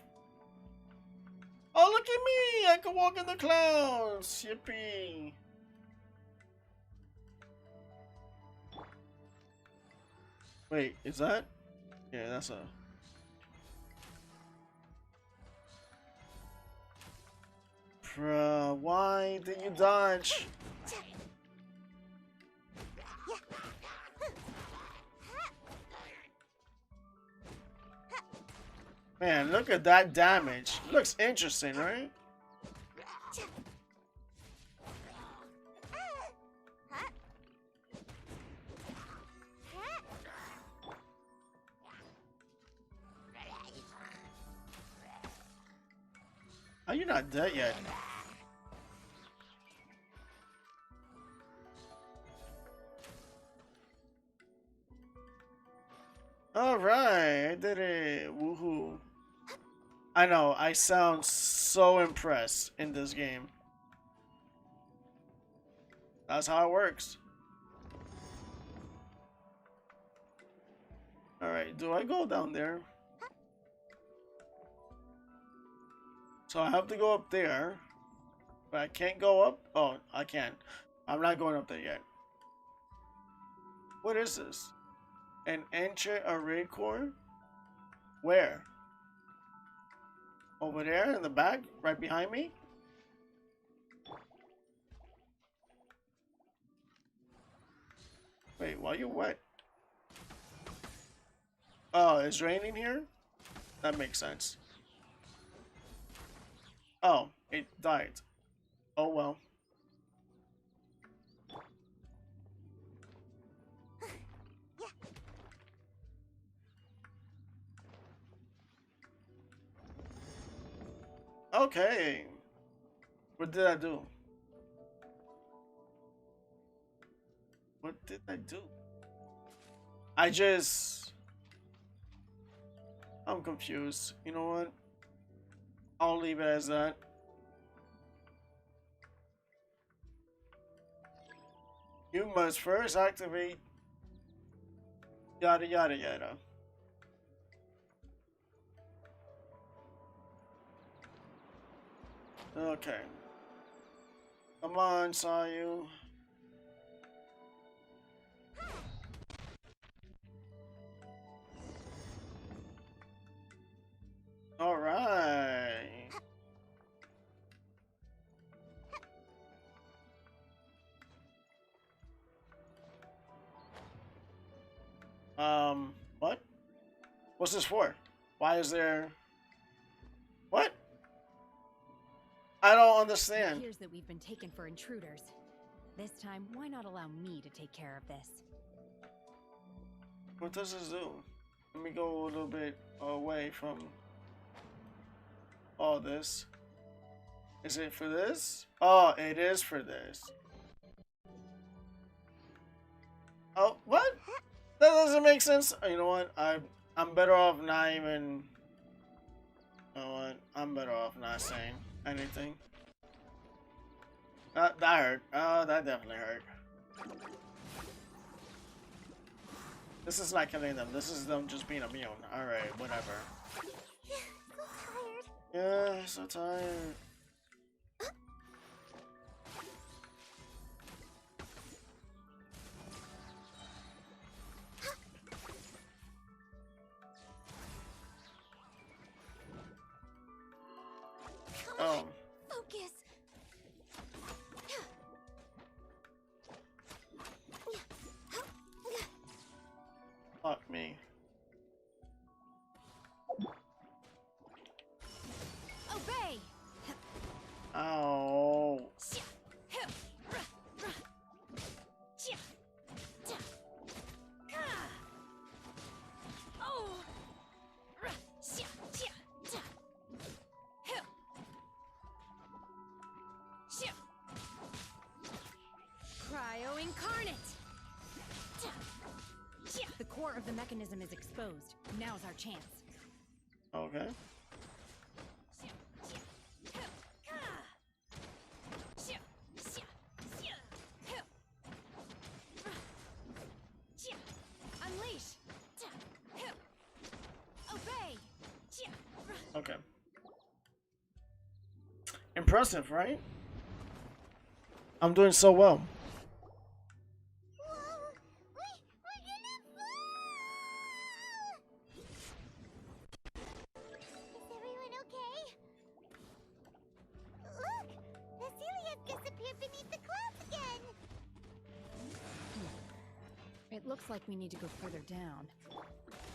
Oh, look at me! I can walk in the clouds. Yippee! Wait, is that? Yeah, that's a. Bruh, why did you dodge? Man, look at that damage. Looks interesting, right? Are you not dead yet? Alright, I did it. Woohoo. I know, I sound so impressed in this game. That's how it works. Alright, do I go down there? So I have to go up there. But I can't go up? Oh, I can. I'm not going up there yet. What is this? An ancient array core? Where? Over there in the back? Right behind me? Wait, why are you wet? Oh, it's raining here? That makes sense. Oh, it died. Oh well. Okay. What did I do? What did I do? I'm confused. You know what? I'll leave it as that. You must first activate yada yada yada. Okay. Come on, Sayu. Alright. What's this for? Why is there... What? I don't It understand. appears that we've been taken for intruders. This time, why not allow me to take care of this? What does this do? Let me go a little bit away from all this. Is it for this? Oh, it is for this. Oh, what? That doesn't make sense. You know what? I'm better off not even. You know what? I'm better off not saying anything. That hurt. That definitely hurt. This is not killing them. This is them just being immune. Alright, whatever. So tired. Yeah, so tired. Oh. Focus. Fuck me. Obey! Ow. Cryo incarnate! The core of the mechanism is exposed. Now's our chance. Okay. Unleash! Obey! Okay. Impressive, right? I'm doing so well. Whoa! We're gonna fall! Is everyone okay? Look! Vasilia's disappeared beneath the clouds again! It looks like we need to go further down.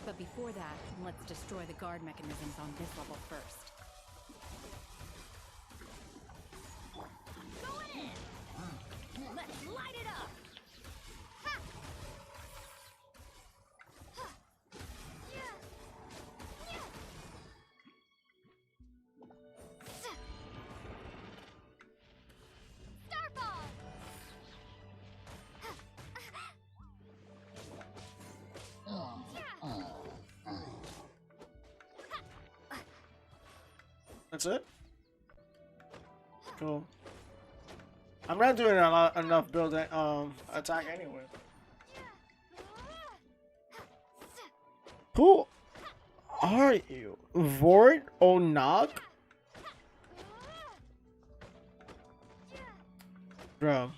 But before that, let's destroy the guard mechanisms on this level first. Going in! Let's light it up! Ha! Ha! Yeah! Yeah! Starfall! That's it? Cool. I'm not doing enough building attack anyway. Who are you? Vord Onog? Bro.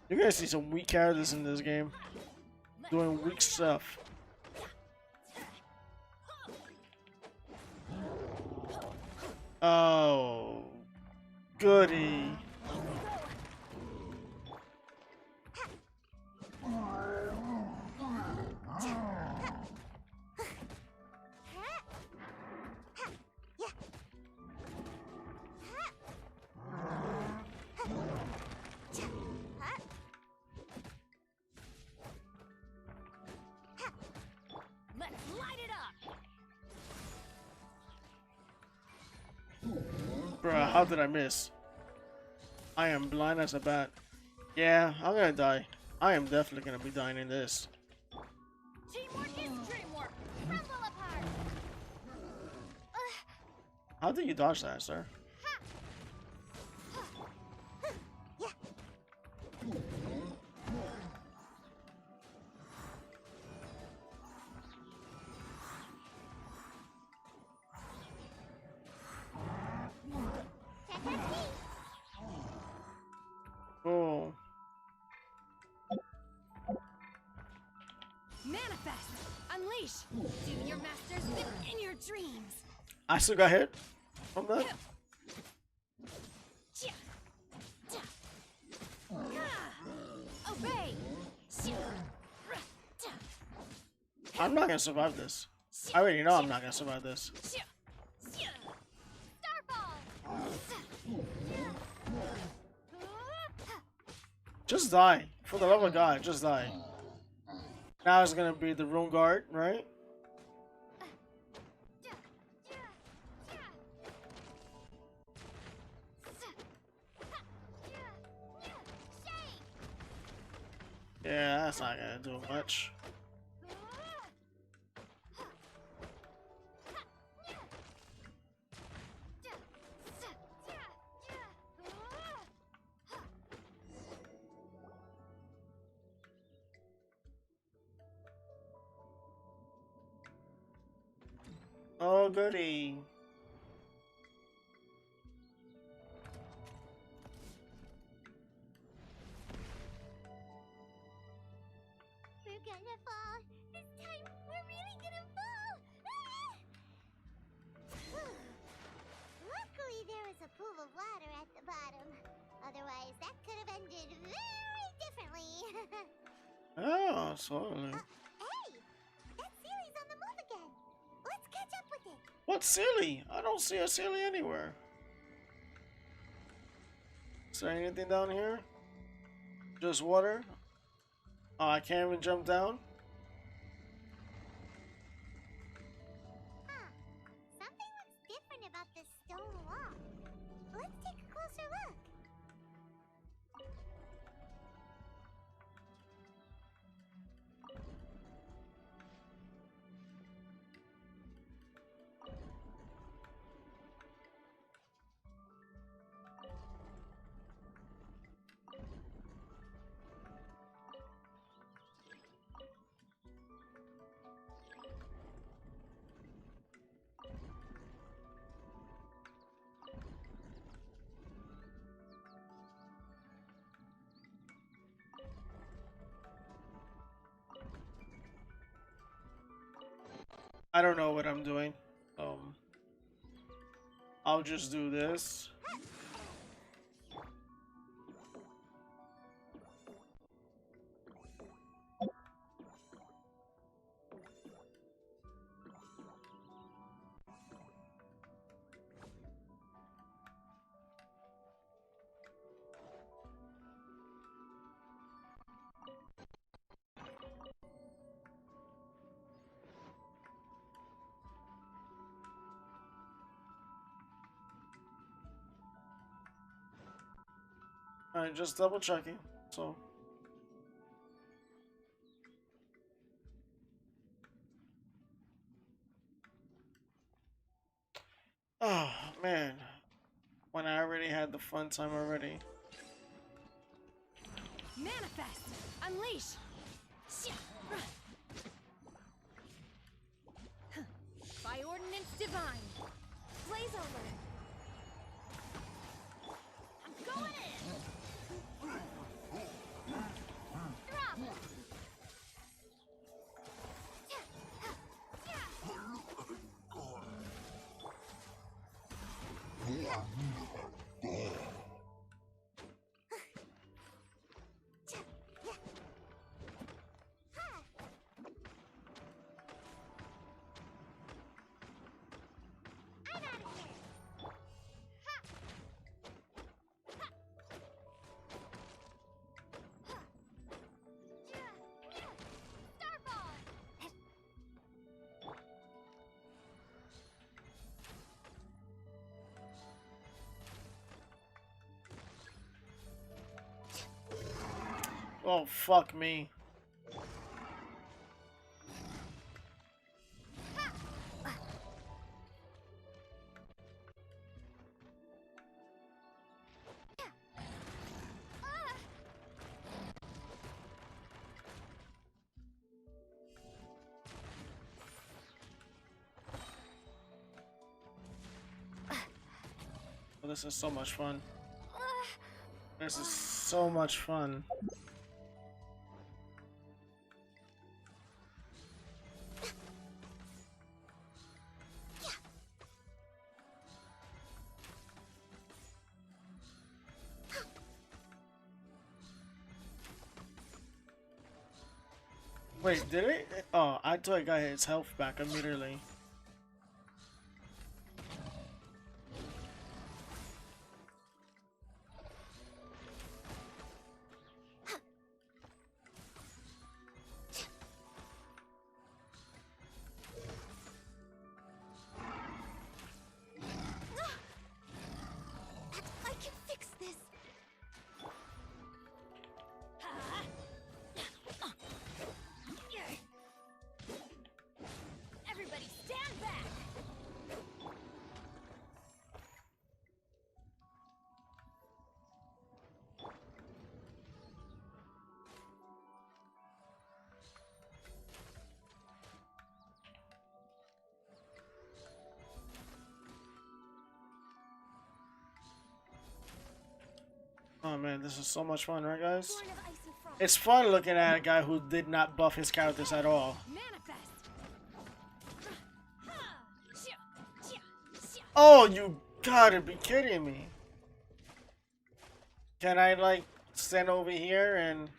You guys see some weak characters in this game. Doing weak stuff. Oh. Goody. Let's light it up! Bruh, how did I miss? I am blind as a bat. Yeah, I'm gonna die. I am definitely gonna be dying in this. Teamwork is dreamwork! Crumble apart! How did you dodge that, sir? Yeah. Oh. Manifest! Unleash! Do your masters live in your dreams! I still got hit from that? I'm not gonna survive this. I already know I'm not gonna survive this. Just die. For the love of God, just die. Now it's gonna be the Rune Guard, right? Yeah, that's not gonna do much. Oh, goody. We're gonna fall. This time, we're really gonna fall. Luckily, there was a pool of water at the bottom. Otherwise, that could have ended very differently. Oh, slowly. Hey! That Sealy's on the move again. Let's catch up with it. What Sealy? I don't see a Sealy anywhere. Is there anything down here? Just water? Oh, I can't even jump down? Huh. Something looks different about this stone wall. Let's take a closer look. I don't know what I'm doing. I'll just do this. Alright, just double checking. So. Oh, man. When I already had the fun time already. Manifest! Unleash! By ordinance divine! Blaze over! I'm going in! Drop! Oh, fuck me. Oh, this is so much fun. This is so much fun. Wait, did it? Oh, I thought I got his health back immediately. I can fix this. Everybody stand back! Oh man, this is so much fun, right, guys? Born of ice and frost. It's fun looking at a guy who did not buff his characters at all. Manifest! Oh, you gotta be kidding me. Can I, like, stand over here and...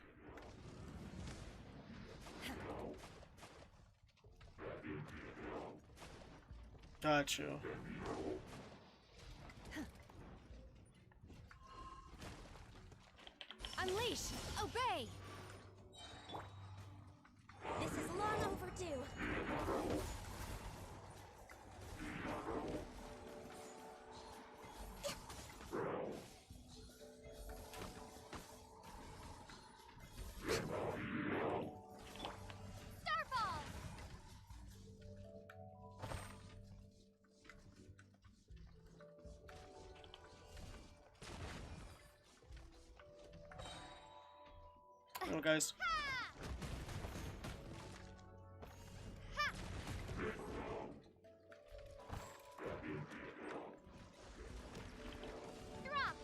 Got you. Unleash! Obey! This is long overdue. Starball! Oh, guys. Drop!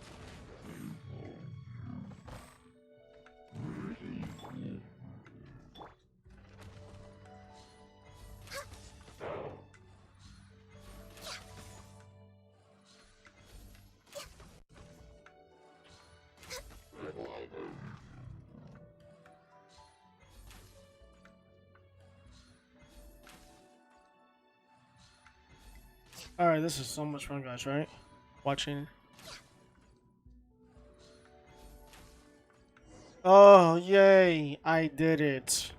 Alright, this is so much fun, guys, right? Watching. Oh, yay! I did it.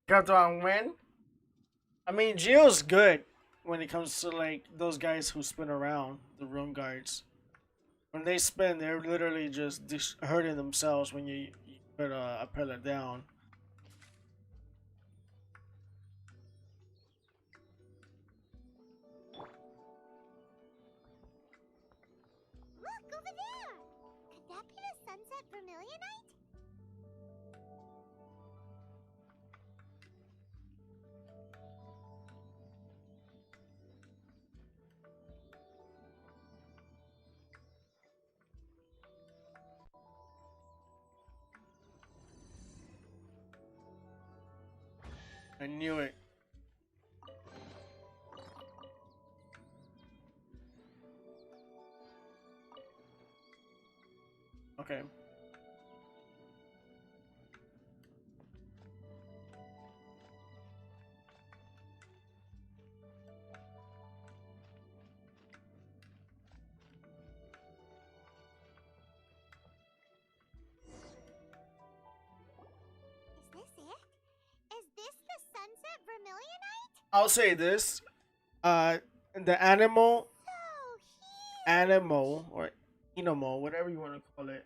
Got on win? I mean, Geo's good when it comes to, like, those guys who spin around, the room guards. When they spin, they're literally just hurting themselves when you put a pillar down. Look, over there! Could that be the sunset vermilionite? I knew it. Okay. Is this it? Is this the sunset vermilionite? I'll say this. The animal, So huge! animal, or Inamo, whatever you want to call it,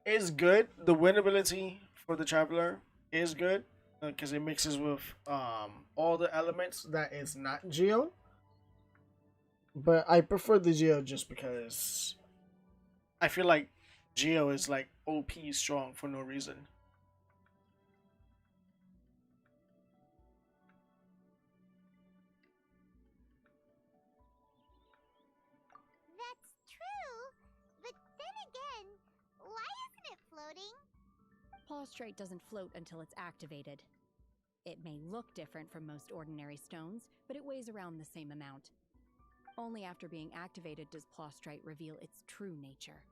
is good. The winnability for the traveler is good because it mixes with all the elements that is not Geo. But I prefer the Geo just because I feel like Geo is like OP strong for no reason. That's true, but then again, why isn't it floating? Plaustrate doesn't float until it's activated. It may look different from most ordinary stones, but it weighs around the same amount. Only after being activated does Plaustrite reveal its true nature.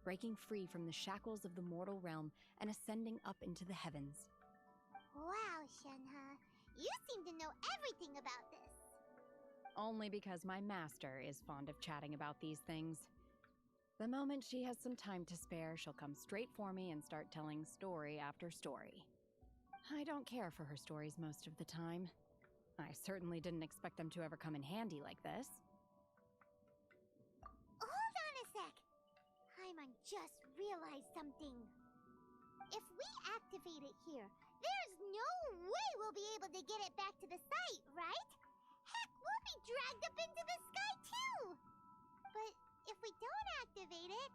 breaking free from the shackles of the mortal realm and ascending up into the heavens. Wow, Shenhe. You seem to know everything about this. Only because my master is fond of chatting about these things. The moment she has some time to spare, she'll come straight for me and start telling story after story. I don't care for her stories most of the time. I certainly didn't expect them to ever come in handy like this. Hold on a sec. Paimon just realized something. If we activate it here, there's no way we'll be able to get it back to the site, right? Heck, we'll be dragged up into the sky too! But if we don't activate it,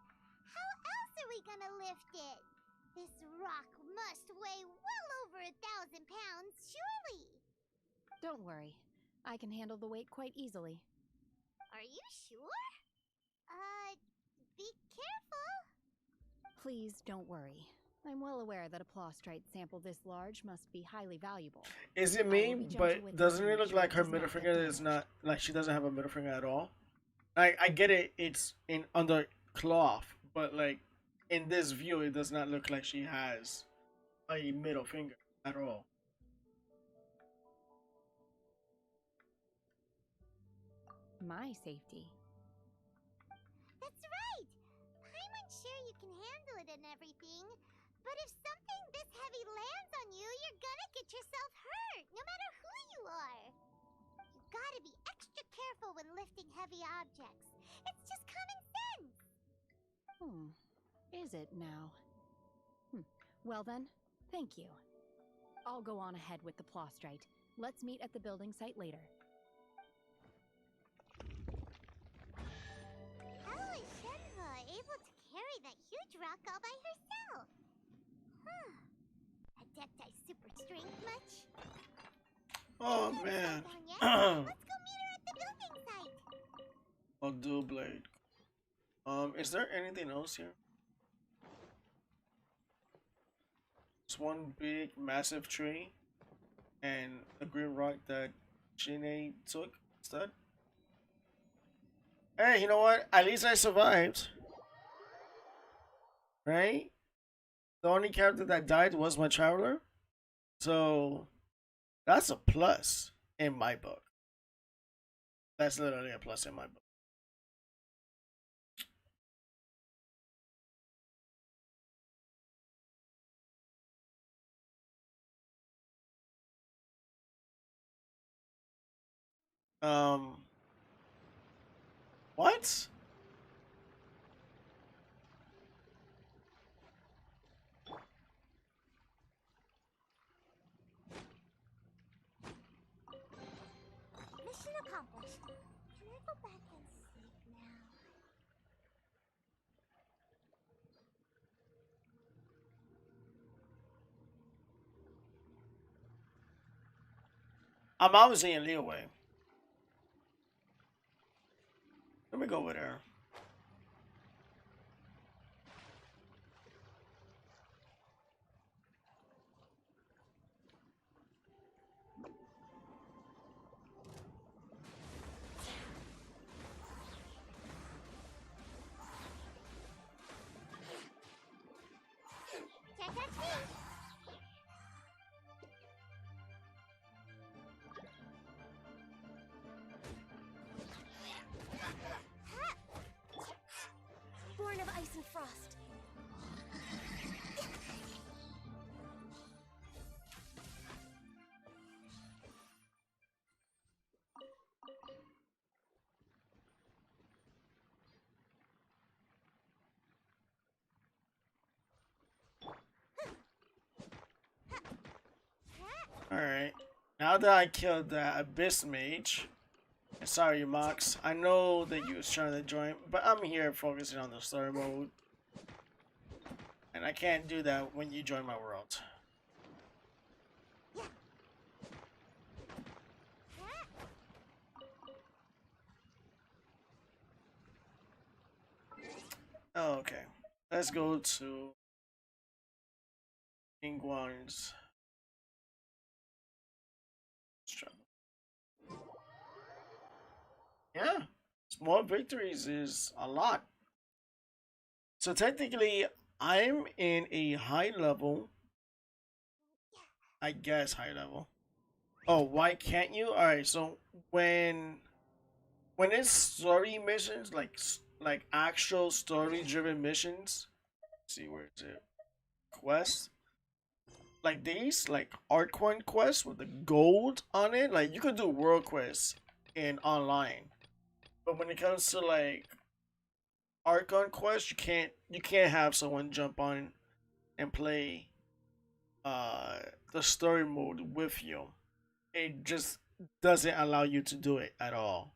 how else are we gonna lift it? This rock must weigh well over 1,000 pounds, surely! Don't worry. I can handle the weight quite easily. Are you sure? Be careful. Please don't worry. I'm well aware that a plostrite sample this large must be highly valuable. Is it me? But doesn't it look like her middle finger is not like she doesn't have a middle finger at all? I get it. It's in under cloth, but like in this view, it does not look like she has a middle finger at all. My safety. That's right! Paimon's sure you can handle it and everything, but if something this heavy lands on you, you're gonna get yourself hurt, no matter who you are. You gotta be extra careful when lifting heavy objects. It's just common sense. Is it now? Well then, thank you. I'll go on ahead with the plostrite. Let's meet at the building site later. How is Shenhe able to carry that huge rock all by herself? Adepti super strength much? Oh man. Let's go meet her at the building site. A dual blade. Is there anything else here? It's one big, massive tree, and a green rock that Jine took instead. Hey, you know what? At least I survived. Right? The only character that died was my traveler. So that's a plus in my book. That's literally a plus in my book. What? Mission accomplished. Can I go back and sleep now? I'm obviously in leeway. Let me go with her. Can't catch me! Born of ice and frost. Alright. Now that I killed the Abyss Mage, sorry, Mox. I know that you was trying to join, but I'm here focusing on the story mode. And I can't do that when you join my world. Oh, okay. Let's go to Ingwan's. Yeah, small victories is a lot. So technically, I'm in a high level. I guess high level. Oh, why can't you? All right. So when when it's story missions, like actual story driven missions. Let's see where is it? Quest. Like these, like Artcoin quests with the gold on it. Like you could do world quests in online, but when it comes to like Archon quest, you can't have someone jump on and play uh the story mode with you. It just doesn't allow you to do it at all.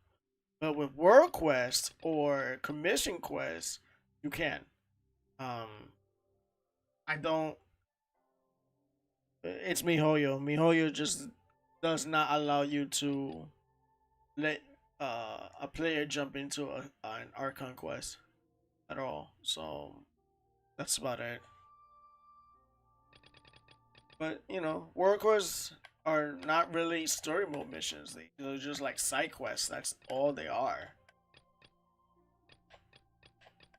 But with world quest or commission quest, you can. I don't. It's MiHoYo. MiHoYo just does not allow you to let a player jump into an Archon quest at all. So that's about it. But world quests are not really story mode missions. They're just like side quests. That's all they are.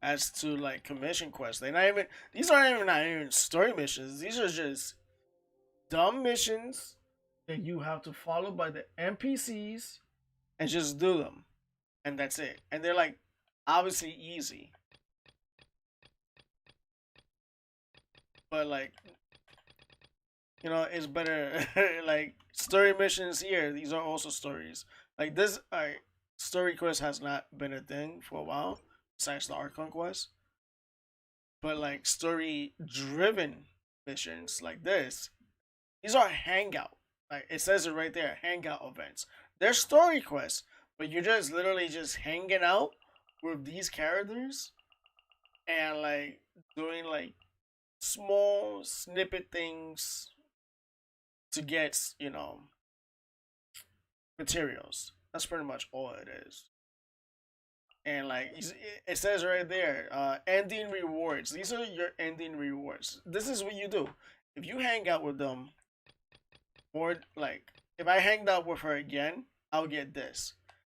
As to like commission quests, they're not even. These aren't even not even story missions. These are just dumb missions that you have to follow by the NPCs and just do them, and that's it. And they're like obviously easy, but like it's better. Like story missions here, these are also stories. Like this, story quest has not been a thing for a while, besides the Archon quest. But like story driven missions like this, these are hangout. Like it says it right there, hangout events. They're story quests, but you're just literally just hanging out with these characters and like doing like small snippet things to get materials. That's pretty much all it is. And like it says right there, ending rewards. These are your ending rewards. This is what you do. If you hang out with them, or like if I hanged out with her again, I'll get this.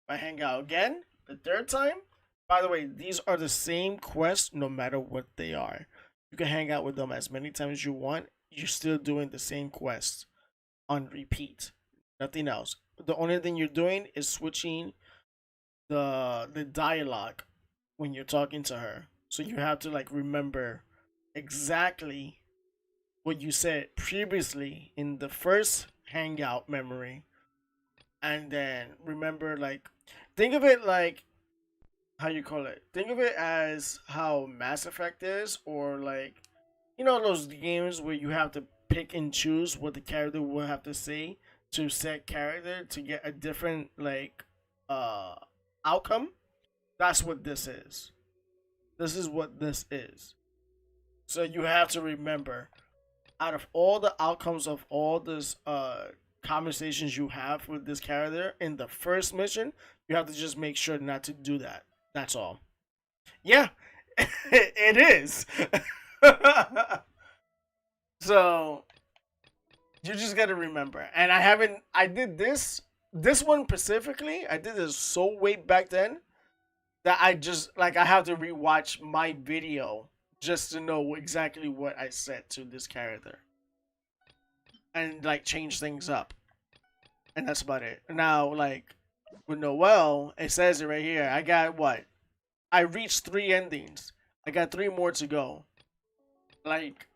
If I hang out again the third time, by the way, these are the same quests no matter what they are. You can hang out with them as many times as you want. You're still doing the same quest on repeat. Nothing else. The only thing you're doing is switching the dialogue when you're talking to her. So you have to like remember exactly what you said previously in the first hangout memory, and then remember, like, think of it like, how you call it, think of it as how Mass Effect is, or like those games where you have to pick and choose what the character will have to say to set character to get a different like uh outcome. That's what this is. This is what this is. So you have to remember, out of all the outcomes of all this conversations you have with this character in the first mission, you have to just make sure not to do that. That's all. Yeah, it is. So you just gotta remember. And I haven't. I did this one specifically. I did this so way back then that I just like I have to rewatch my video just to know exactly what I said to this character and like change things up. And that's about it. Now, like with Noel, it says it right here. I got what? I reached 3 endings. I got 3 more to go. Like,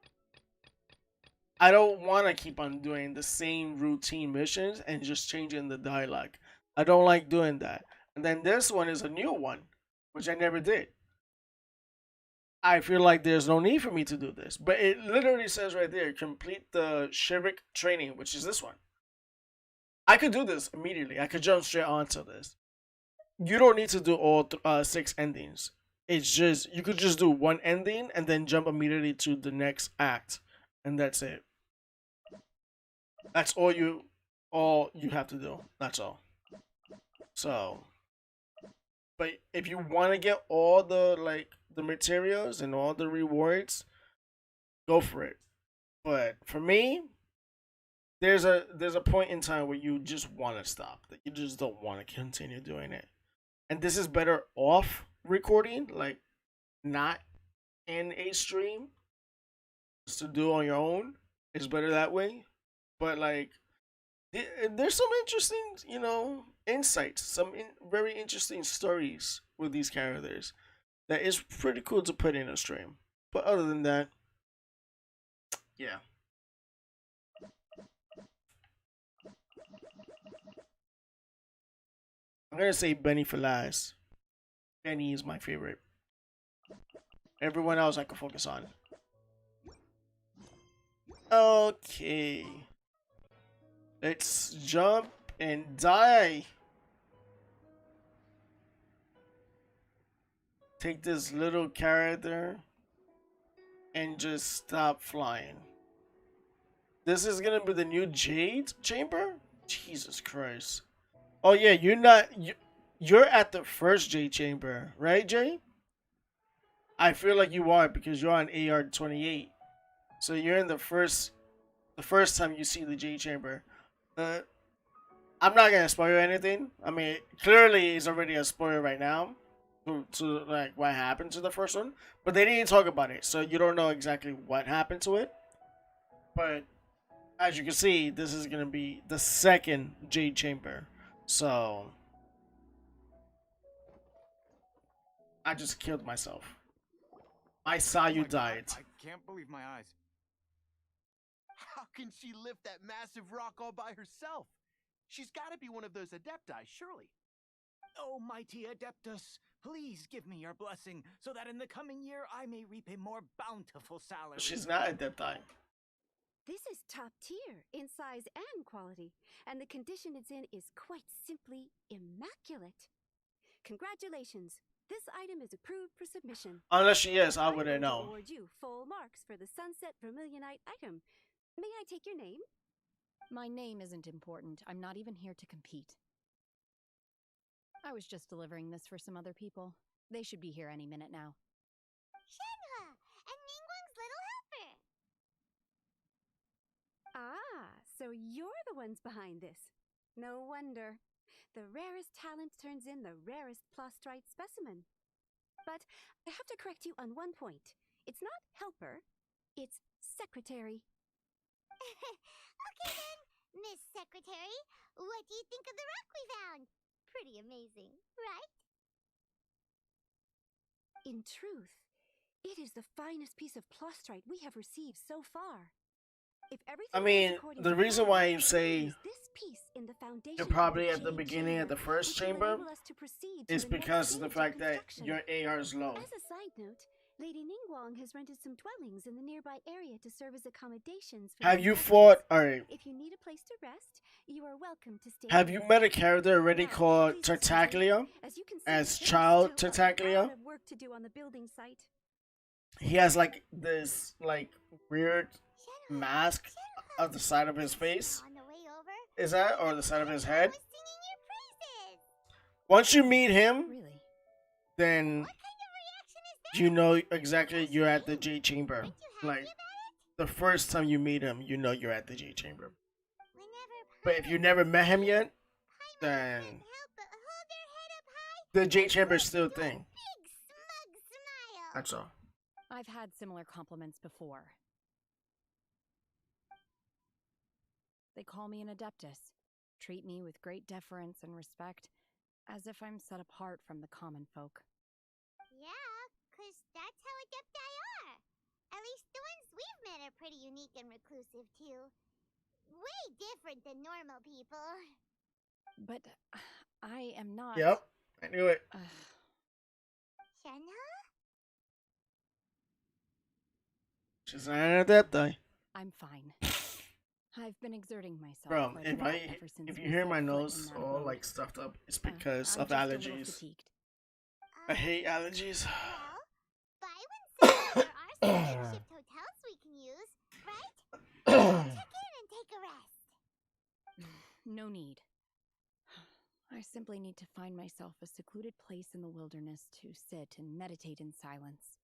I don't want to keep on doing the same routine missions and just changing the dialogue. I don't like doing that. And then this one is a new one, which I never did. I feel like there's no need for me to do this. But it literally says right there, complete the Shivik training, which is this one. I could do this immediately. I could jump straight onto this. You don't need to do all 6 endings. It's just you could just do one ending and then jump immediately to the next act, and that's it. That's all you have to do. That's all. So, but if you want to get all the materials and all the rewards, go for it. But for me, there's a point in time where you just want to stop. That you just don't want to continue doing it. And this is better off recording, like not in a stream just to do on your own. It's better that way. But like, there's some interesting, insights, very interesting stories with these characters that is pretty cool to put in a stream. But other than that, yeah, I'm gonna say Benny for last. Benny is my favorite. Everyone else I can focus on. Okay, let's jump and die. Take this little character and just stop flying. This is gonna be the new Jade Chamber? Jesus Christ. Oh yeah, you're at the first Jade Chamber, right, Jay? I feel like you are because you're on AR-28. So you're in the first time you see the Jade Chamber. Uh, I'm not gonna spoil anything. I mean, clearly it's already a spoiler right now to like what happened to the first one, but they didn't talk about it, so you don't know exactly what happened to it. But as you can see, this is gonna be the second Jade Chamber. So I just killed myself. I saw Oh you my God, died. I can't believe my eyes. How can she lift that massive rock all by herself? She's got to be one of those adepti, surely. Oh, mighty Adeptus, please give me your blessing so that in the coming year I may reap a more bountiful salary. She's not at that time. This is top tier in size and quality, and the condition it's in is quite simply immaculate. Congratulations. This item is approved for submission. Unless she is, I I'm wouldn't going to know. award you full marks for the Sunset Vermilionite item. May I take your name? My name isn't important. I'm not even here to compete. I was just delivering this for some other people. They should be here any minute now. Shenhe and Ningguang's little helper. Ah, so you're the ones behind this. No wonder. The rarest talent turns in the rarest Plostrite specimen. But I have to correct you on one point. It's not helper, it's secretary. Okay then, Miss Secretary, what do you think of the rock we found? Pretty amazing, right? In truth, it is the finest piece of Plostrite we have received so far. If everything I goes mean, according the to reason plan, why you we'll say use this piece in the foundation you're of probably at the Jade beginning of the Chamber, first which will chamber enable us to proceed to is the next because of the stage fact that construction. your AR is low. As a side note, Lady Ningguang has rented some dwellings in the nearby area to serve as accommodations for Have the you inhabitants. fought? Alright. If you need a place to rest, you are welcome to stay. Have you here. met a character already Now, called please excuse me. Tartaglia? As you can see, As there's Child still a Tartaglia? lot of work to do on the building site. He has like this like weird mask at the side of his face. On the way over, Is that or the side of his head? I was singing your praises. Once you meet him, Really? then What kind of reaction is that? you know exactly you're at the J Chamber. Aren't you happy Like about it? the first time you meet him, you know you're at the J Chamber. Whenever But if you never met him yet, Paimon then can't help but hold their head up high the J and Chamber put still a thing. big smug smile. That's all. I've had similar compliments before. They call me an adeptus, treat me with great deference and respect, as if I'm set apart from the common folk. Yeah, 'cause that's how adepti are. At least the ones we've met are pretty unique and reclusive, too. Way different than normal people. But I am not. Yep, I knew it. Shenhe? She's not at that day. I'm fine. I've been exerting myself Bro, quite a if lot I ever since if we you hear set my foot in nose that all road. like stuffed up, it's because I'm of just a little allergies. fatigued. I hate allergies. Well, Byron said there are some makeshift hotels we can use, right? Check in and take a rest. No need. I simply need to find myself a secluded place in the wilderness to sit and meditate in silence.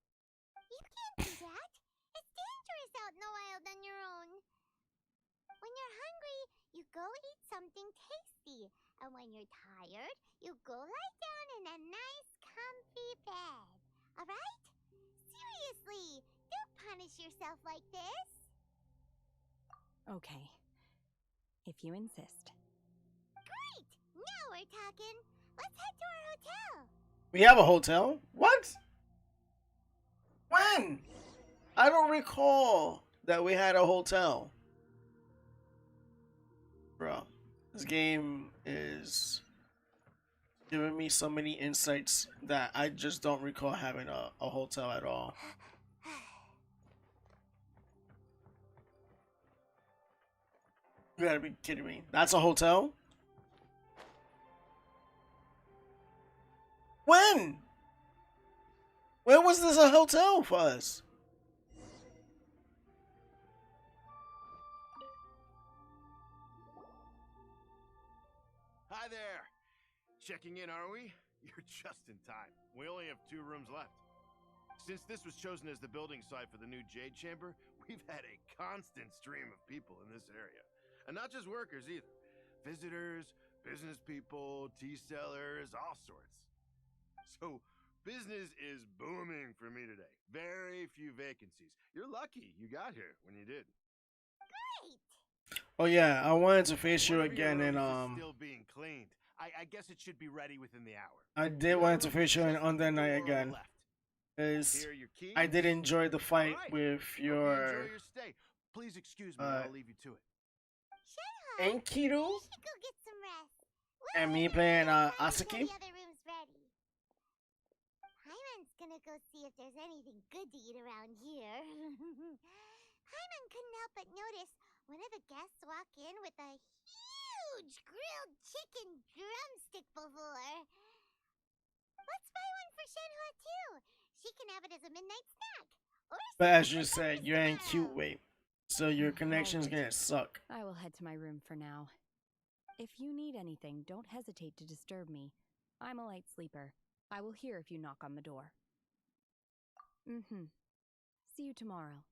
You can't do that. It's dangerous out in the wild on your own. When you're hungry, you go eat something tasty. And when you're tired, you go lie down in a nice, comfy bed. Alright? Seriously, punish yourself like this. Okay. If you insist. Great! Now we're talking. Let's head to our hotel. We have a hotel? What? When? I don't recall that we had a hotel. Bro, this game is giving me so many insights that I just don't recall having a hotel at all. You gotta be kidding me. That's a hotel? When? When was this a hotel for us? Hi there. Checking in, are we? You're just in time. We only have 2 rooms left. Since this was chosen as the building site for the new Jade Chamber, we've had a constant stream of people in this area. And not just workers either. Visitors, business people, tea sellers, all sorts. So, business is booming for me today. Very few vacancies. You're lucky you got here when you did. Great! Oh yeah, I wanted to face you One of your again and rooms is still being cleaned. I guess it should be ready within the hour. I did want to face you on that night again. Is Here are your keys. I did enjoy the fight All right. with Hope you your enjoy your stay. Please excuse me, I'll leave you to it. Shenhe, Enkidu you should go get some rest. and me We'll playing time until Asaki. the other room's ready. Paimon's gonna go see if there's anything good to eat around here. Paimon couldn't help but notice one of the guests walk in with a huge grilled chicken drumstick before. Let's buy one for Shenhe too. She can have it as a midnight snack. Or But as you for said, breakfast you're in cute tomorrow. weight, so your connection's gonna suck. I will head to my room for now. If you need anything, don't hesitate to disturb me. I'm a light sleeper. I will hear if you knock on the door. See you tomorrow.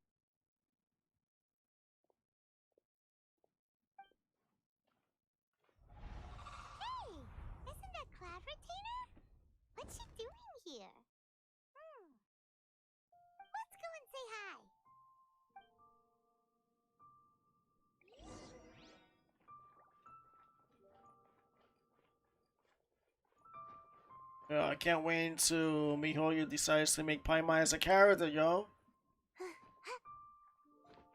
Hey, isn't that Cloud Retainer? What's she doing here? Let's go and say hi. I can't wait until Mihoyo decides to make Paimon as a character, yo.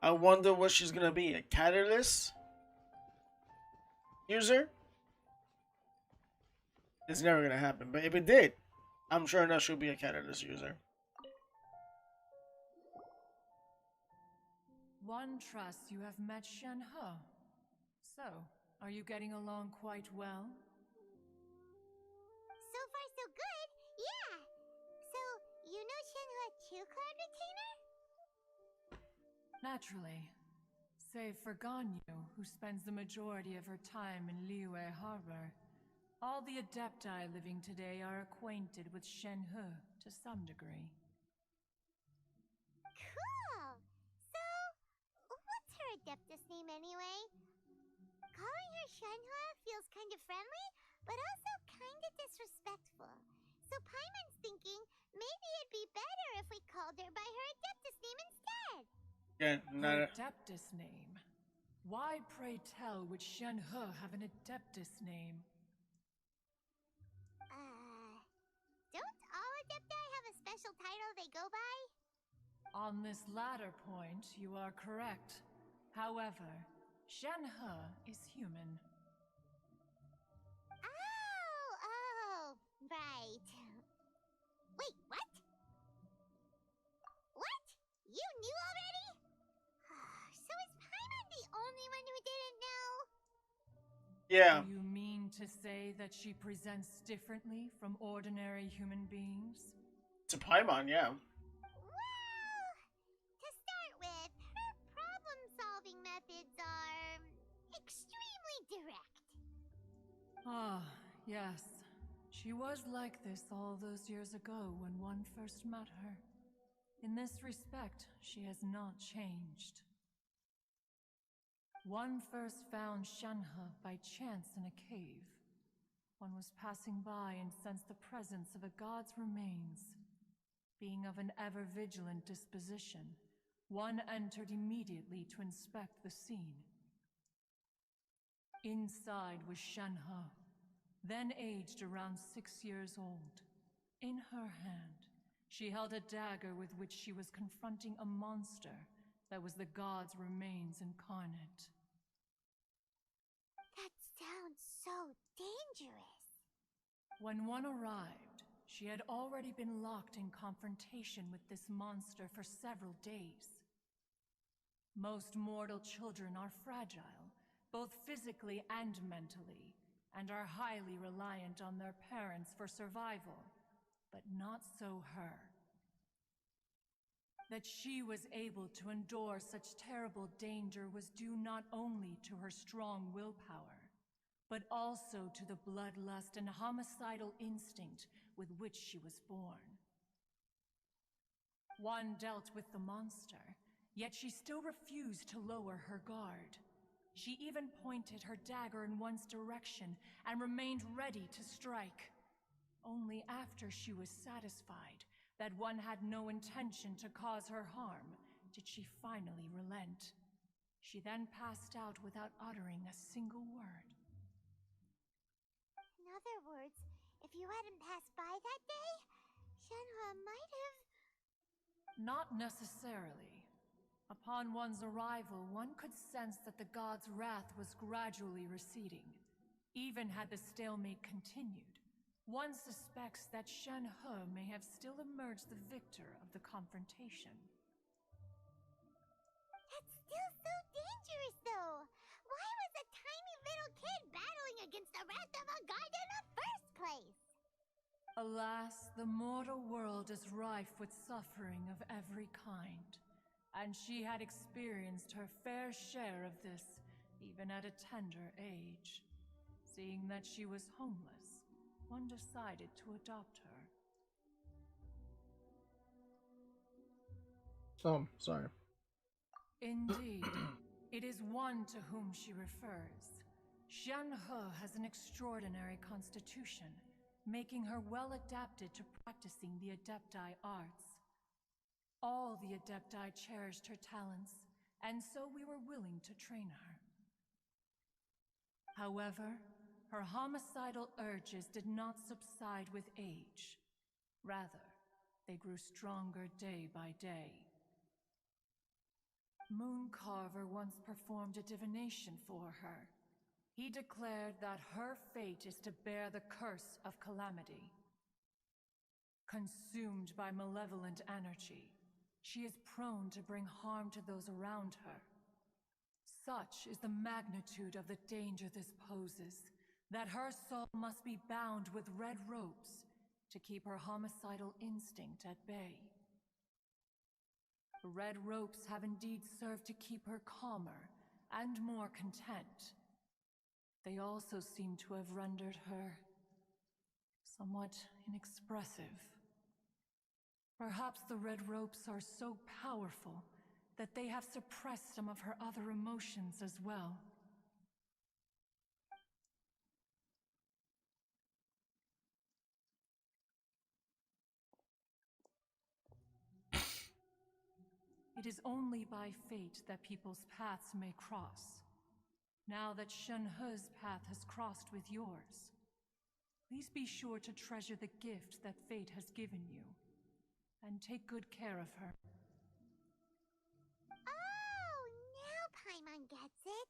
I wonder what she's gonna be, a catalyst user? It's never gonna happen, but if it did, I'm sure enough she'll be a catalyst user. One trusts you have met Shenhe. So, are you getting along quite well? So far, so good. Yeah. So, you know Shenhe too, Cloud Retainer? Naturally. Save for Ganyu, who spends the majority of her time in Liyue Harbor. All the Adepti living today are acquainted with Shenhe to some degree. Cool. So, what's her Adeptus name anyway? Calling her Shenhe feels kind of friendly, but also kind of disrespectful. So Paimon's thinking maybe it'd be better if we called her by her Adeptus name instead. Yeah, Her Adeptus name? Why, pray tell, would Shenhe have an Adeptus name? Don't all Adepti have a special title they go by? On this latter point, you are correct. However, Shenhe is human. Oh, right. Wait, what? What? You knew already? So is Paimon the only one who didn't know? Yeah. Do you mean to say that she presents differently from ordinary human beings? To Paimon, yeah. Well, to start with, her problem-solving methods are extremely direct. Ah, yes. She was like this all those years ago when one first met her. In this respect, she has not changed. One first found Shenhe by chance in a cave. One was passing by and sensed the presence of a god's remains. Being of an ever-vigilant disposition, One entered immediately to inspect the scene. Inside was Shenhe, then aged around 6 years old. In her hand, she held a dagger with which she was confronting a monster that was the god's remains incarnate. That sounds so dangerous. When one arrived, she had already been locked in confrontation with this monster for several days. Most mortal children are fragile, both physically and mentally, and are highly reliant on their parents for survival. But not so her. That she was able to endure such terrible danger was due not only to her strong willpower, but also to the bloodlust and homicidal instinct with which she was born. One dealt with the monster, yet she still refused to lower her guard. She even pointed her dagger in one's direction and remained ready to strike. Only after she was satisfied that one had no intention to cause her harm did she finally relent. She then passed out without uttering a single word. In other words, if you hadn't passed by that day, Shenhe might have... Not necessarily. Upon one's arrival, one could sense that the god's wrath was gradually receding. Even had the stalemate continued, one suspects that Shenhe may have still emerged the victor of the confrontation. That's still so dangerous, though. Why was a tiny little kid battling against the wrath of a god in the first place? Alas, the mortal world is rife with suffering of every kind, and she had experienced her fair share of this, even at a tender age. Seeing that she was homeless, one decided to adopt her. Sorry. Indeed, it is one to whom she refers. Shenhe has an extraordinary constitution, making her well adapted to practicing the Adepti arts. All the Adepti cherished her talents, and so we were willing to train her. However, her homicidal urges did not subside with age. Rather, they grew stronger day by day. Mooncarver once performed a divination for her. He declared that her fate is to bear the curse of calamity. Consumed by malevolent energy, she is prone to bring harm to those around her. Such is the magnitude of the danger this poses, that her soul must be bound with red ropes to keep her homicidal instinct at bay. The red ropes have indeed served to keep her calmer and more content. They also seem to have rendered her somewhat inexpressive. Perhaps the red ropes are so powerful that they have suppressed some of her other emotions as well. It is only by fate that people's paths may cross. Now that Shenhe's path has crossed with yours, please be sure to treasure the gift that fate has given you, and take good care of her. Oh, now Paimon gets it.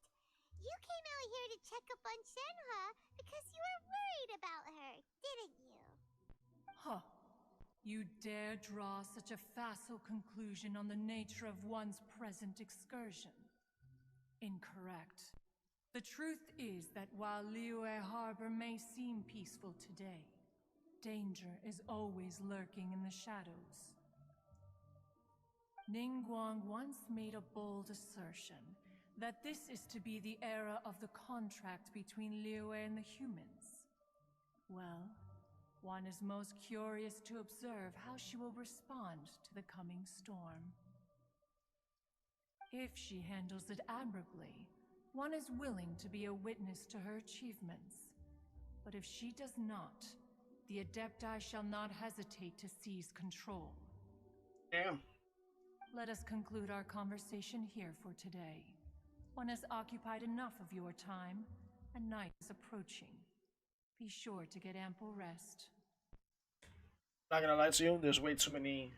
You came out here to check up on Shenhe because you were worried about her, didn't you? Huh. You dare draw such a facile conclusion on the nature of one's present excursion? Incorrect. The truth is that while Liyue Harbor may seem peaceful today, danger is always lurking in the shadows. Ningguang once made a bold assertion that this is to be the era of the contract between Liyue and the humans. Well, one is most curious to observe how she will respond to the coming storm. If she handles it admirably, one is willing to be a witness to her achievements. But if she does not, the Adepti shall not hesitate to seize control. Damn. let us conclude our conversation here for today. One has occupied enough of your time, and night is approaching. Be sure to get ample rest. Not gonna lie to you, there's way too many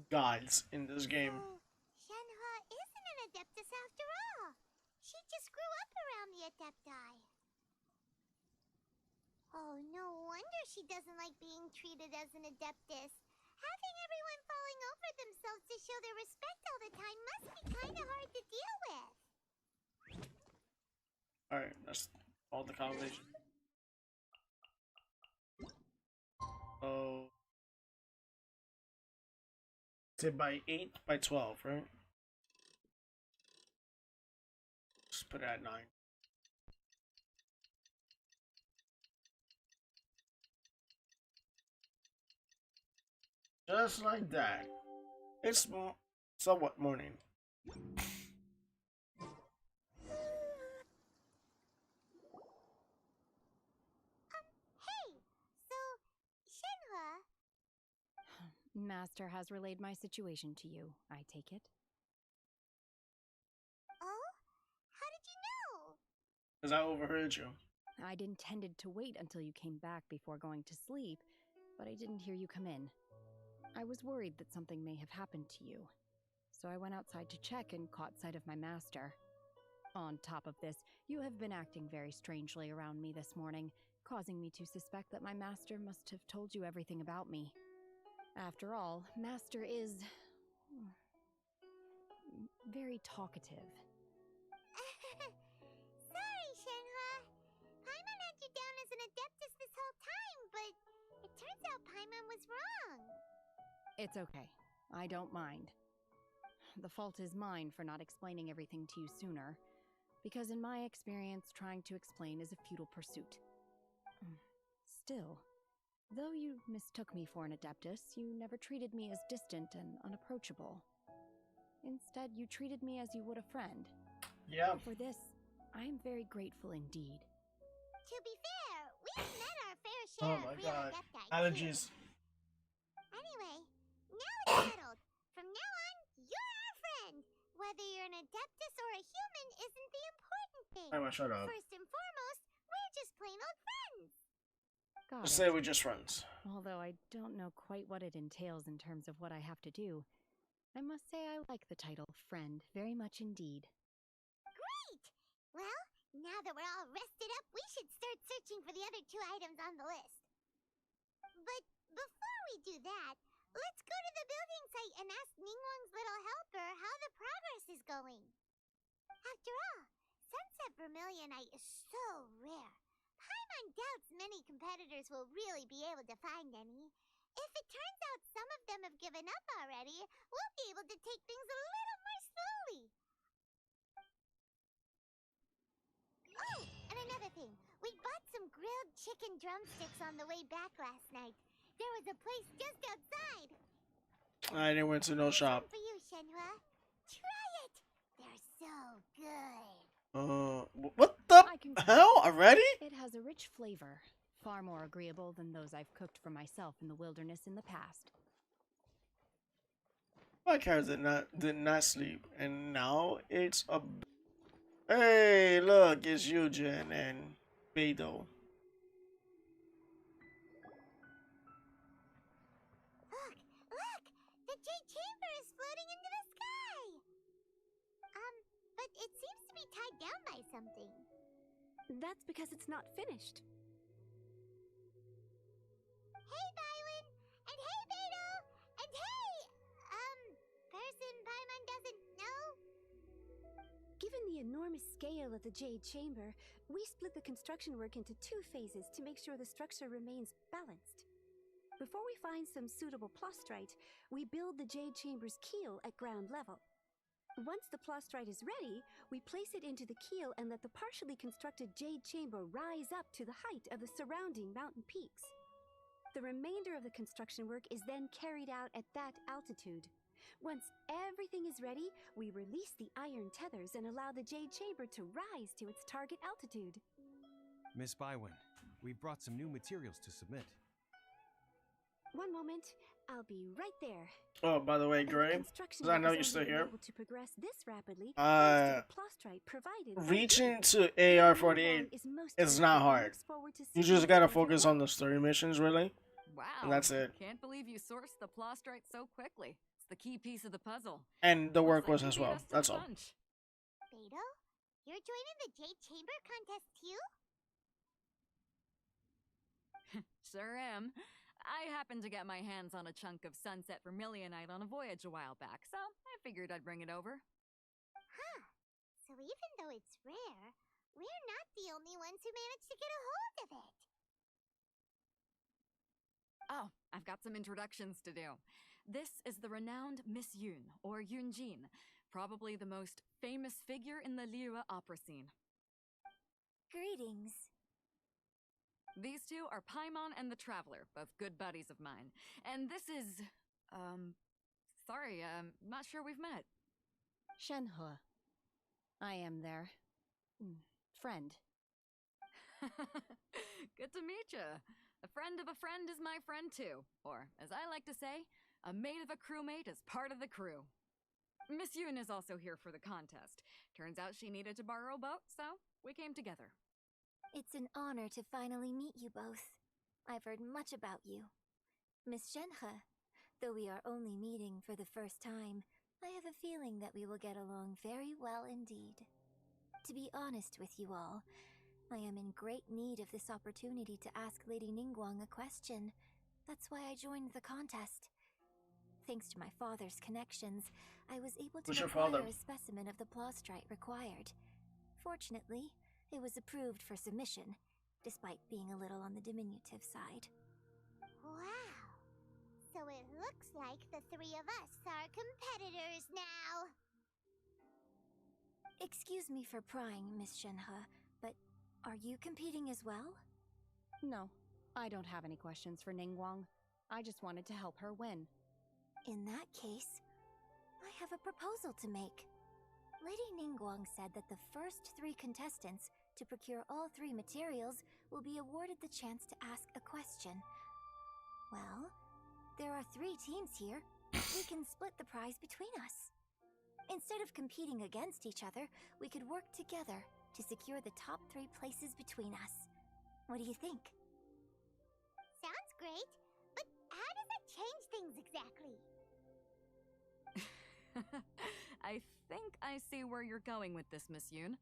gods in this game. So, Shenhua isn't an Adeptus after all. She just grew up around the Adepti. Oh, no wonder she doesn't like being treated as an Adeptus. Having everyone falling over themselves to show their respect all the time must be kind of hard to deal with. Alright, that's all the combination. Oh. Is it by 8 by 12, right? Just put it at 9. Just like that. It's somewhat morning. Hey, so, Shenhua, Master has relayed my situation to you, I take it? oh? How did you know? Because I overheard you. I'd intended to wait until you came back before going to sleep, but I didn't hear you come in. I was worried that something may have happened to you, so I went outside to check and caught sight of my master. On top of this, you have been acting very strangely around me this morning, causing me to suspect that my master must have told you everything about me. After all, Master is very talkative. Sorry, Shenhua. Paimon had you down as an Adeptus this whole time, but it turns out Paimon was wrong. It's okay. I don't mind. The fault is mine for not explaining everything to you sooner, because in my experience, trying to explain is a futile pursuit. Still, though you mistook me for an Adeptus, you never treated me as distant and unapproachable. Instead, you treated me as you would a friend. Yeah. For this, I am very grateful indeed. To be fair, we've met our fair share Oh my of real god. Adepti, Allergies. too. Anyway, now it's settled. From now on, you're our friend. Whether you're an Adeptus or a human isn't the important thing. Alright, shut up. First and foremost, we're just plain old friends. Got Just it. say we're just friends. Although I don't know quite what it entails in terms of what I have to do, I must say I like the title friend very much indeed. Great! Well, now that we're all rested up, we should start searching for the other 2 items on the list. But before we do that, let's go to the building site and ask Ningguang's little helper how the progress is going. After all, Sunset Vermilionite is so rare. Paimon doubts many competitors will really be able to find any. If it turns out some of them have given up already, we'll be able to take things a little more slowly. Oh, and another thing. We bought some grilled chicken drumsticks on the way back last night. There was a place just outside. I didn't went to no shop. For you, Shenhua. Try it. They're so good. What the hell? Already? It has a rich flavor, far more agreeable than those I've cooked for myself in the wilderness in the past. My character did not sleep, and now it's a. Hey, look, it's Eugen and Beidou. Look! The Jade Chamber is floating into the sky! But it seems to be tied down by something. That's because it's not finished. Hey, Bylin! And hey, Beidou! And hey, person Paimon doesn't know? Given the enormous scale of the Jade Chamber, we split the construction work into 2 phases to make sure the structure remains balanced. Before we find some suitable plastrite, we build the Jade Chamber's keel at ground level. Once the plastrite is ready, we place it into the keel and let the partially constructed Jade Chamber rise up to the height of the surrounding mountain peaks. The remainder of the construction work is then carried out at that altitude. Once everything is ready, we release the iron tethers and allow the Jade Chamber to rise to its target altitude. Miss Bywin, we brought some new materials to submit. One moment. I'll be right there. Oh, by the way, Gray, because I know you're still here. Able to progress this rapidly thanks to the plostrite provided reaching to AR-48 is not hard. You just gotta focus on the story missions, really. Wow. And that's it. Can't believe you sourced the plostrite so quickly. It's the key piece of the puzzle. And the work was Looks like as you beat well. us to That's the all. punch. Beto, you're joining the Jade Chamber contest too? Sure am. I happened to get my hands on a chunk of sunset vermilionite on a voyage a while back, so I figured I'd bring it over. Huh. So even though it's rare, we're not the only ones who managed to get a hold of it. Oh, I've got some introductions to do. This is the renowned Miss Yun, or Yunjin, probably the most famous figure in the Liyue opera scene. Greetings. These two are Paimon and the Traveler, both good buddies of mine. And this is, sorry, not sure we've met. Shenhe. I am their friend. Good to meet you. A friend of a friend is my friend too. Or, as I like to say, a mate of a crewmate is part of the crew. Miss Yun is also here for the contest. Turns out she needed to borrow a boat, so we came together. It's an honor to finally meet you both. I've heard much about you. Miss Shenhe, though we are only meeting for the first time, I have a feeling that we will get along very well indeed. To be honest with you all, I am in great need of this opportunity to ask Lady Ningguang a question. That's why I joined the contest. Thanks to my father's connections, I was able to acquire a specimen of the plostrite required. Fortunately, it was approved for submission, despite being a little on the diminutive side. Wow! So it looks like the three of us are competitors now! Excuse me for prying, Miss Shenhe, but are you competing as well? No, I don't have any questions for Ningguang. I just wanted to help her win. In that case, I have a proposal to make. Lady Ningguang said that the first 3 contestants to procure all 3 materials will be awarded the chance to ask a question. Well, there are 3 teams here. We can split the prize between us. Instead of competing against each other, we could work together to secure the top 3 places between us. What do you think? Sounds great, but how does that change things exactly? I think I see where you're going with this, Miss Yun.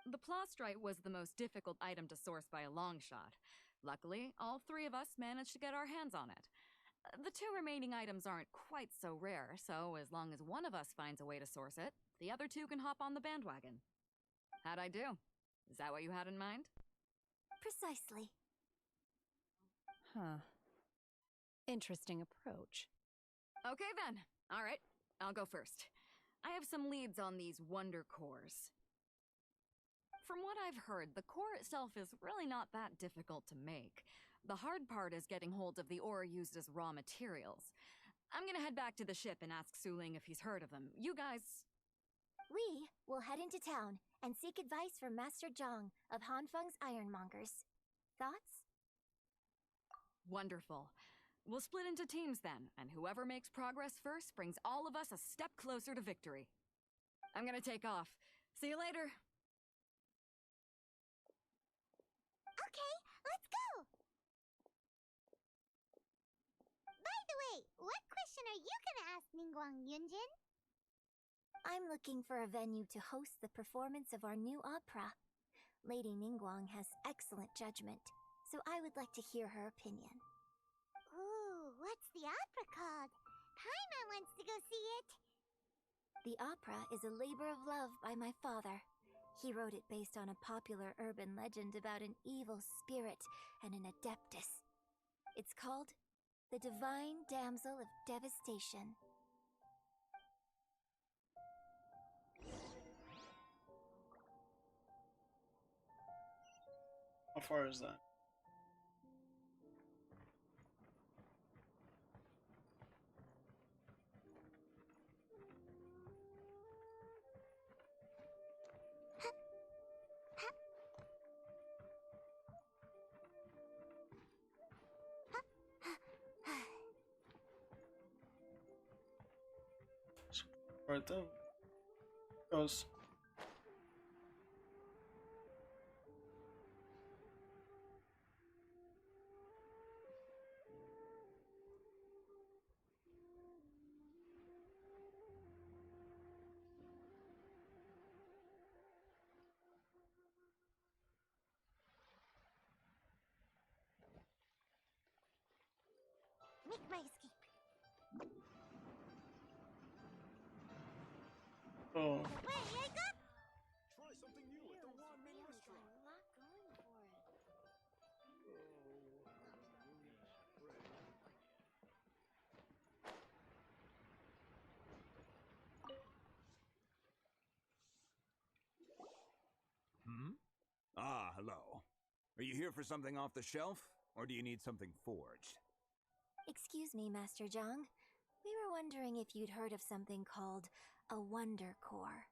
The plostrite was the most difficult item to source by a long shot. Luckily, all 3 of us managed to get our hands on it. The 2 remaining items aren't quite so rare, so as long as one of us finds a way to source it, the other 2 can hop on the bandwagon. How'd I do? Is that what you had in mind? Precisely. Huh. Interesting approach. Okay then. All right, I'll go first. I have some leads on these wonder cores. From what I've heard, the core itself is really not that difficult to make. The hard part is getting hold of the ore used as raw materials. I'm gonna head back to the ship and ask Su Ling if he's heard of them. You guys... We will head into town and seek advice from Master Zhang of Hanfeng's Ironmongers. Thoughts? Wonderful. We'll split into teams then, and whoever makes progress first brings all of us a step closer to victory. I'm gonna take off. See you later! Okay, let's go! By the way, what question are you gonna ask Ningguang, Yunjin? I'm looking for a venue to host the performance of our new opera. Lady Ningguang has excellent judgment, so I would like to hear her opinion. Ooh, what's the opera called? Paimon wants to go see it! The opera is a labor of love by my father. He wrote it based on a popular urban legend about an evil spirit and an adeptus. It's called The Divine Damsel of Devastation. How far is that? I think because Make my escape. oh, Away I go! Try something new at the Wanmin restaurant. A lot going for it. Hmm? Ah, hello. Are you here for something off the shelf, or do you need something forged? Excuse me, Master Zhang. We were wondering if you'd heard of something called a Wonder Core.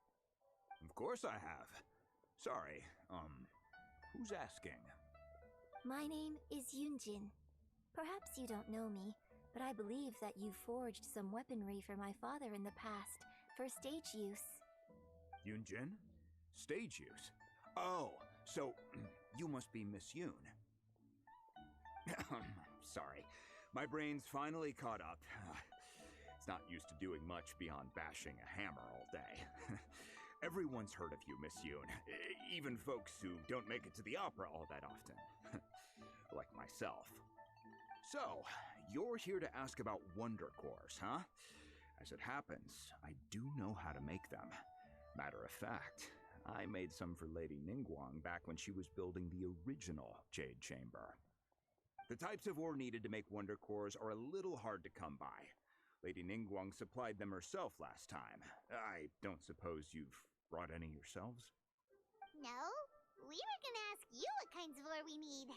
Of course I have. Sorry, who's asking? My name is Yunjin. Perhaps you don't know me, but I believe that you forged some weaponry for my father in the past for stage use. Yunjin? Stage use? Oh, so you must be Miss Yoon. Sorry, my brain's finally caught up. It's not used to doing much beyond bashing a hammer all day. Everyone's heard of you, Miss Yoon. Even folks who don't make it to the opera all that often. Like myself. So, you're here to ask about Wonder Cores, huh? As it happens, I do know how to make them. Matter of fact, I made some for Lady Ningguang back when she was building the original Jade Chamber. The types of ore needed to make Wonder Cores are a little hard to come by. Lady Ningguang supplied them herself last time. I don't suppose you've brought any yourselves? No, we were gonna ask you what kinds of ore we need.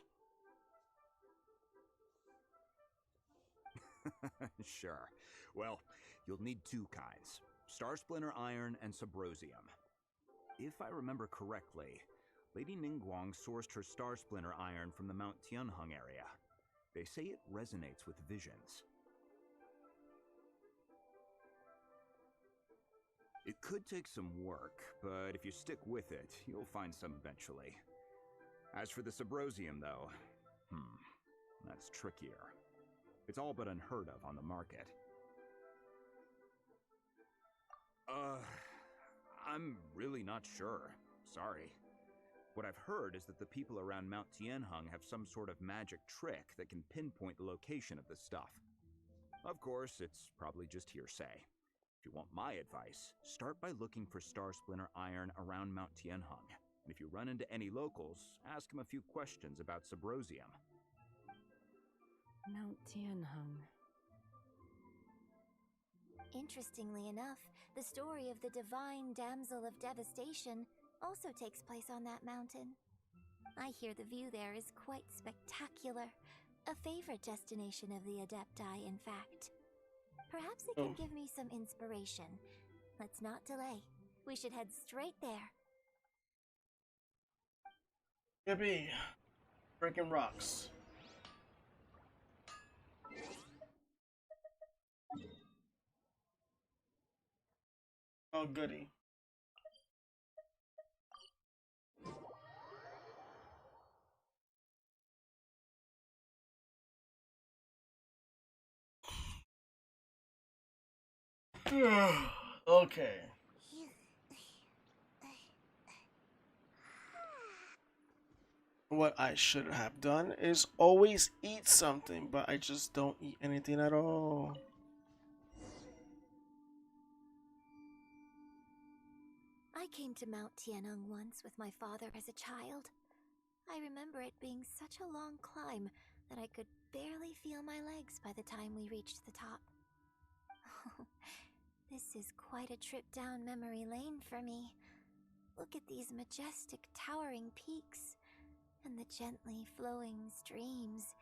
Sure. Well, you'll need two kinds. Star Splinter Iron and Subrosium. If I remember correctly, Lady Ningguang sourced her Star Splinter Iron from the Mount Tianheng area. They say it resonates with visions. It could take some work, but if you stick with it, you'll find some eventually. As for the Subrosium, though, that's trickier. It's all but unheard of on the market. I'm really not sure. Sorry. What I've heard is that the people around Mount Tianheng have some sort of magic trick that can pinpoint the location of the stuff. Of course, it's probably just hearsay. If you want my advice, start by looking for Star Splinter Iron around Mount Tianheng. And if you run into any locals, ask them a few questions about Subrosium. Mount Tianheng. Interestingly enough, the story of the divine damsel of devastation also takes place on that mountain. I hear the view there is quite spectacular. A favorite destination of the Adepti, in fact. Perhaps it can give me some inspiration. Let's not delay. We should head straight there. yippee! Breaking rocks. Oh, goody. Okay. What I should have done is always eat something, but I just don't eat anything at all. I came to Mount Tianheng once with my father as a child. I remember it being such a long climb that I could barely feel my legs by the time we reached the top. This is quite a trip down memory lane for me. Look at these majestic, towering peaks and the gently flowing streams.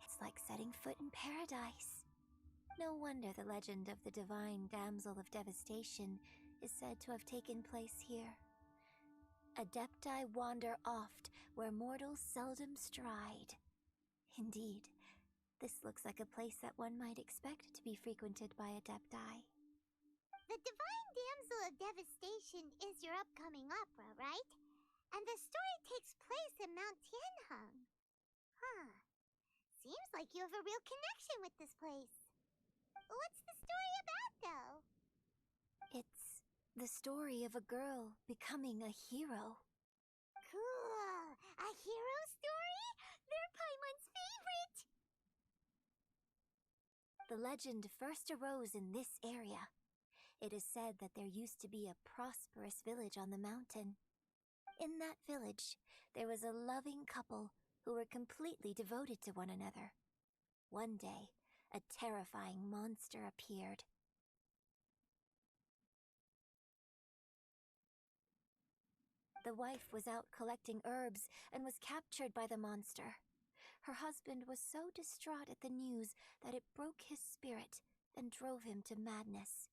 It's like setting foot in paradise. No wonder the legend of the divine damsel of devastation is said to have taken place here. Adepti wander oft where mortals seldom stride. Indeed, this looks like a place that one might expect to be frequented by Adepti. The Divine Damsel of Devastation is your upcoming opera, right? And the story takes place in Mount Tianheng. Huh. Seems like you have a real connection with this place. What's the story about, though? It's the story of a girl becoming a hero. Cool. A hero story? They're Paimon's favorite. The legend first arose in this area. It is said that there used to be a prosperous village on the mountain. In that village, there was a loving couple who were completely devoted to one another. One day, a terrifying monster appeared. The wife was out collecting herbs and was captured by the monster. Her husband was so distraught at the news that it broke his spirit and drove him to madness.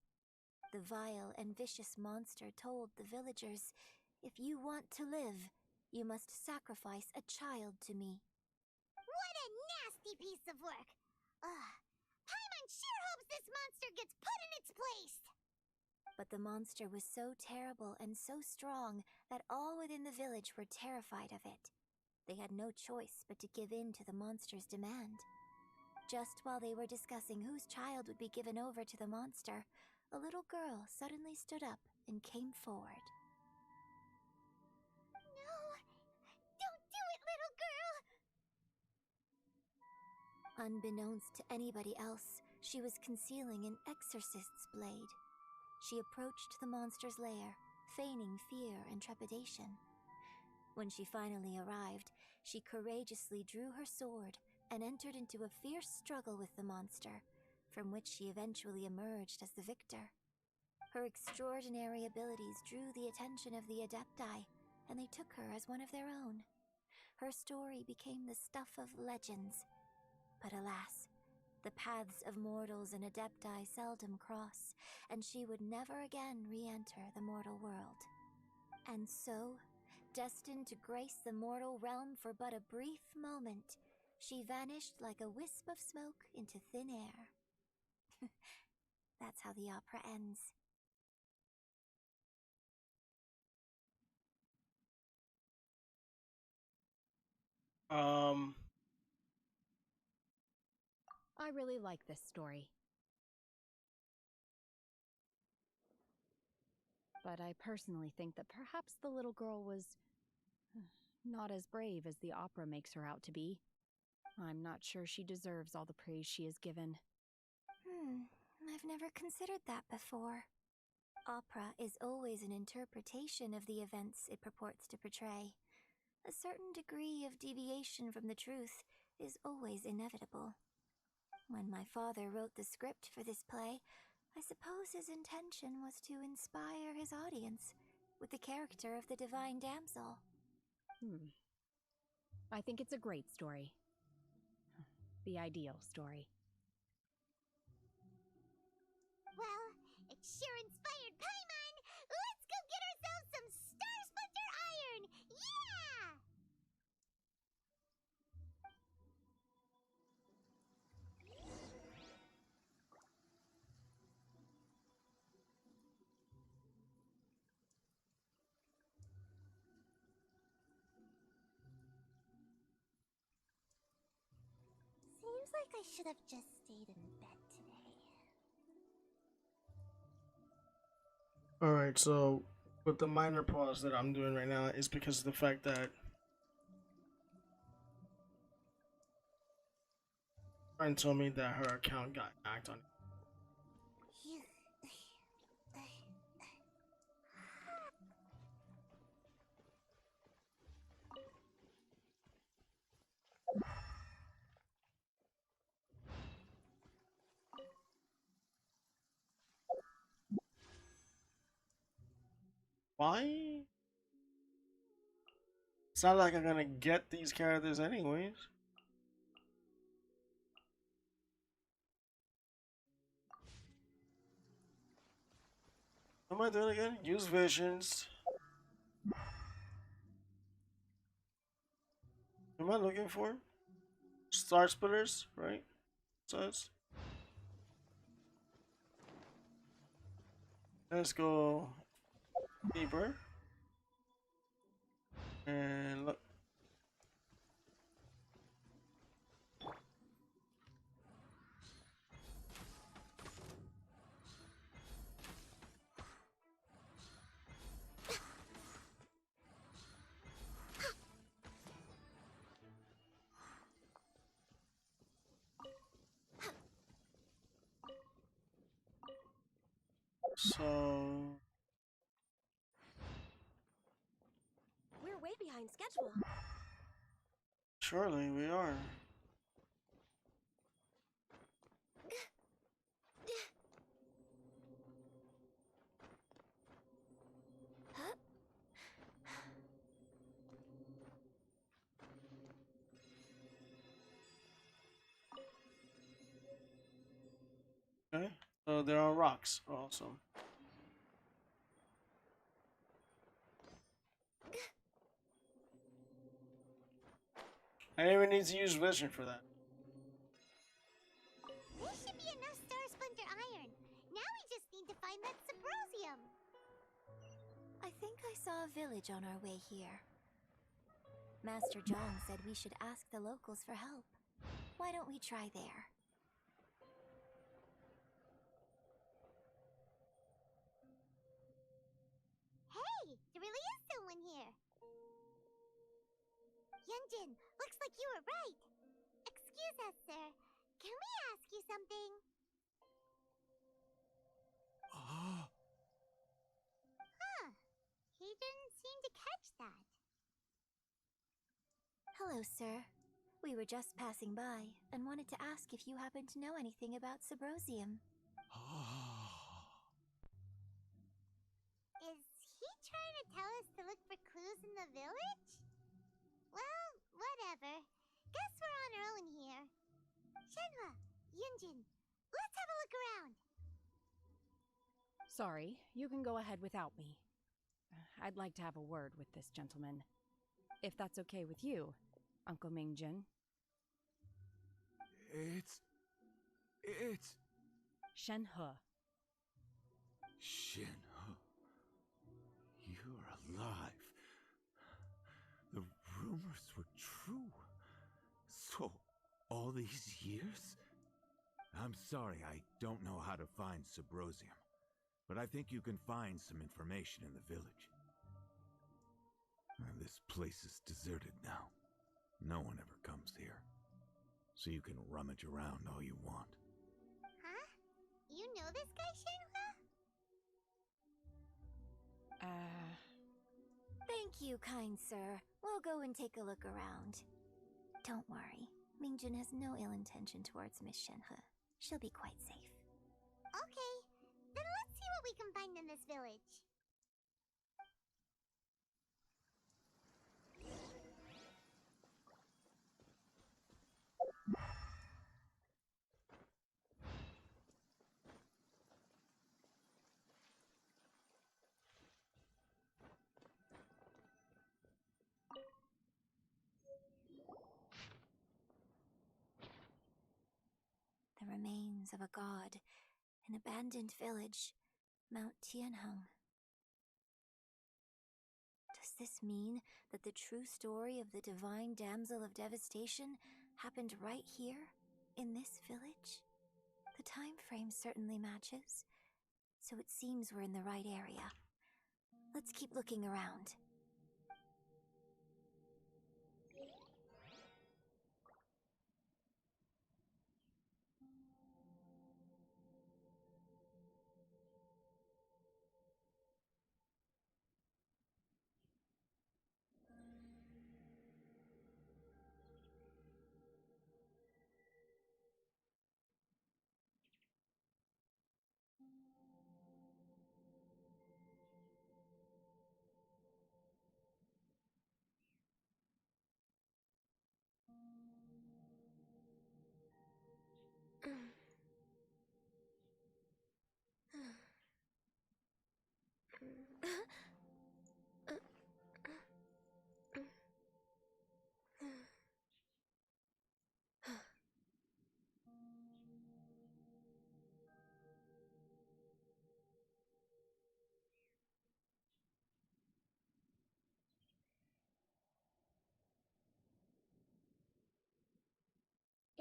The vile and vicious monster told the villagers, "If you want to live, you must sacrifice a child to me." What a nasty piece of work! Ugh. Paimon sure hopes this monster gets put in its place! But the monster was so terrible and so strong that all within the village were terrified of it. They had no choice but to give in to the monster's demand. Just while they were discussing whose child would be given over to the monster, a little girl suddenly stood up and came forward. No! Don't do it, little girl! Unbeknownst to anybody else, she was concealing an exorcist's blade. She approached the monster's lair, feigning fear and trepidation. When she finally arrived, she courageously drew her sword and entered into a fierce struggle with the monster, from which she eventually emerged as the victor. Her extraordinary abilities drew the attention of the Adepti, and they took her as one of their own. Her story became the stuff of legends. But alas, the paths of mortals and Adepti seldom cross, and she would never again re-enter the mortal world. And so, destined to grace the mortal realm for but a brief moment, she vanished like a wisp of smoke into thin air. That's how the opera ends. I really like this story. But I personally think that perhaps the little girl was not as brave as the opera makes her out to be. I'm not sure she deserves all the praise she is given. I've never considered that before. Opera is always an interpretation of the events it purports to portray. A certain degree of deviation from the truth is always inevitable. When my father wrote the script for this play, I suppose his intention was to inspire his audience with the character of the Divine Damsel. I think it's a great story. The ideal story. Well, it sure inspired Paimon! Let's go get ourselves some Star Splinter Iron! Yeah! Seems like I should have just stayed in bed today. Alright, so with the minor pause that I'm doing right now is because of the fact that friend told me that her account got hacked on. Why? It's not like I'm gonna get these characters anyways. What am I doing again? Use visions. What am I looking for? Star splitters, right? Says. Let's go deeper and look. So We're way behind schedule. surely we are. Okay. So there are rocks also. I didn't even need to use vision for that. This should be enough star splinter iron. Now we just need to find that Subrosium. I think I saw a village on our way here. Master Zhang said we should ask the locals for help. Why don't we try there? Hey, there really is someone here. Yunjin, looks like you were right. Excuse us, sir. Can we ask you something? Huh. He didn't seem to catch that. Hello, sir. We were just passing by and wanted to ask if you happen to know anything about Subrosium. Is he trying to tell us to look for clues in the village? Well, whatever. Guess we're on our own here. Shenhua, Yunjin, let's have a look around. Sorry, you can go ahead without me. I'd like to have a word with this gentleman. If that's okay with you, Uncle Mingjin. It's Shenhe. Shinho. You're alive. The rumors were true. So, all these years? I'm sorry, I don't know how to find Subrosium, but I think you can find some information in the village. And this place is deserted now. No one ever comes here. So you can rummage around all you want. Huh? You know this guy, Shenhua? Thank you, kind sir. We'll go and take a look around. Don't worry. Mingjun has no ill intention towards Miss Shenhe. She'll be quite safe. Okay, then let's see what we can find in this village. The remains of a god, an abandoned village, Mount Tianheng. Does this mean that the true story of the divine damsel of devastation happened right here, in this village? The time frame certainly matches, so it seems we're in the right area. Let's keep looking around.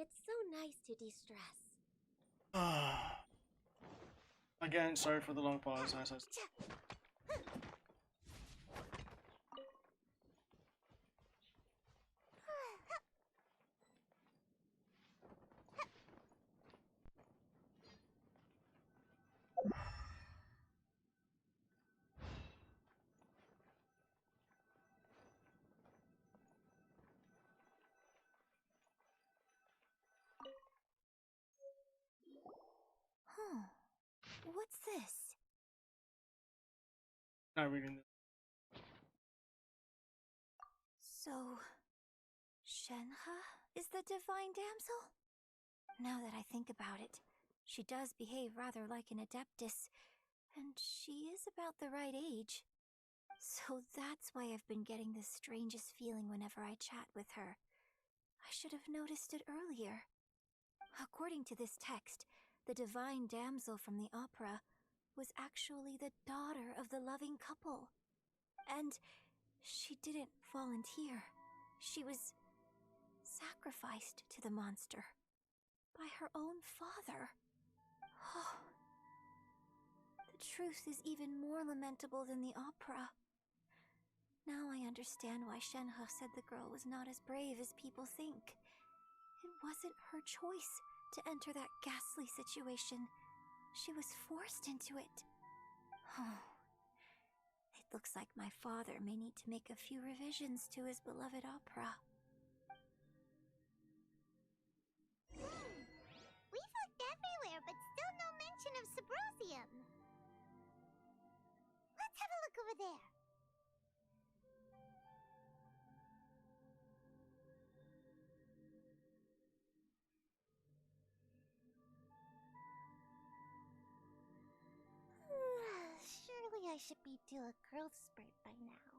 It's so nice to de-stress. Again, sorry for the long pause. Huh. What's this? Not reading this. So, Shenhe is the divine damsel? Now that I think about it, she does behave rather like an adeptus, and she is about the right age. So that's why I've been getting the strangest feeling whenever I chat with her. I should have noticed it earlier. According to this text, the divine damsel from the opera was actually the daughter of the loving couple. And she didn't volunteer. She was sacrificed to the monster by her own father. Oh, the truth is even more lamentable than the opera. Now I understand why Shenhe said the girl was not as brave as people think. It wasn't her choice to enter that ghastly situation. She was forced into it. Oh, it looks like my father may need to make a few revisions to his beloved opera. We've looked everywhere, but still no mention of Sabrosium. Let's have a look over there. Surely I should be due a growth spurt by now.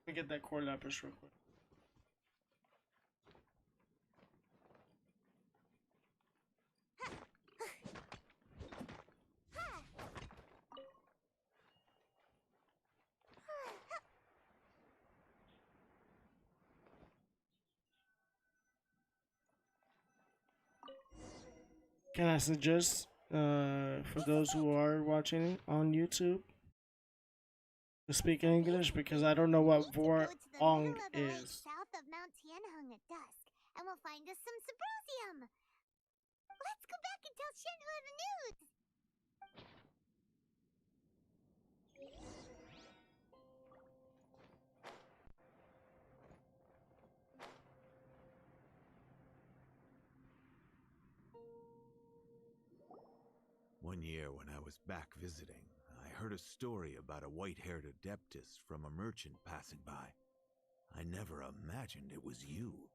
Let me get that core lapis real quick. Can I suggest, for those who are watching on YouTube, to speak in English because I don't know what Vorong is. South of Mount Tianheng at dusk, and we'll find us some Sabrosium. Let's go back and tell Shenhe the news. One year when I was back visiting, I heard a story about a white-haired adeptus from a merchant passing by. I never imagined it was you.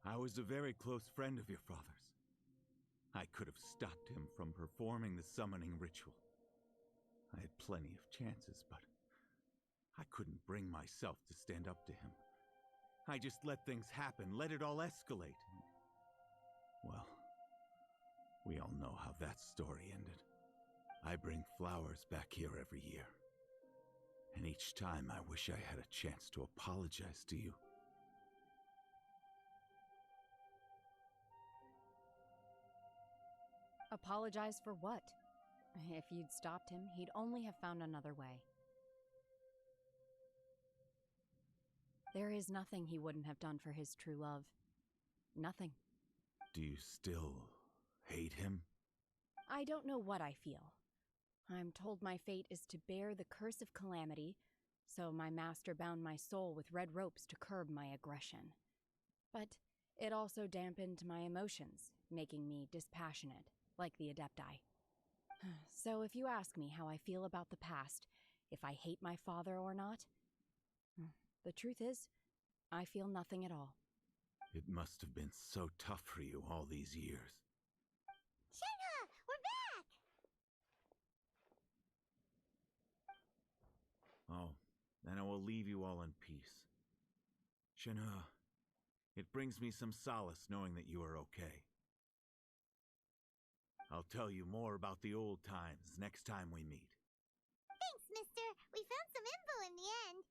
I was a very close friend of your father's. I could have stopped him from performing the summoning ritual. I had plenty of chances, but I couldn't bring myself to stand up to him. I just let things happen, let it all escalate. Well, we all know how that story ended. I bring flowers back here every year. And each time I wish I had a chance to apologize to you. Apologize for what? If you'd stopped him, he'd only have found another way. There is nothing he wouldn't have done for his true love. Nothing. Do you still hate him? I don't know what I feel. I'm told my fate is to bear the curse of calamity, so my master bound my soul with red ropes to curb my aggression. But it also dampened my emotions, making me dispassionate, like the Adepti. So if you ask me how I feel about the past, if I hate my father or not? The truth is, I feel nothing at all. It must have been so tough for you all these years. Shenhe, we're back! Oh, then I will leave you all in peace. Shenhe, it brings me some solace knowing that you are okay. I'll tell you more about the old times next time we meet. Thanks, mister. We found some info in the end.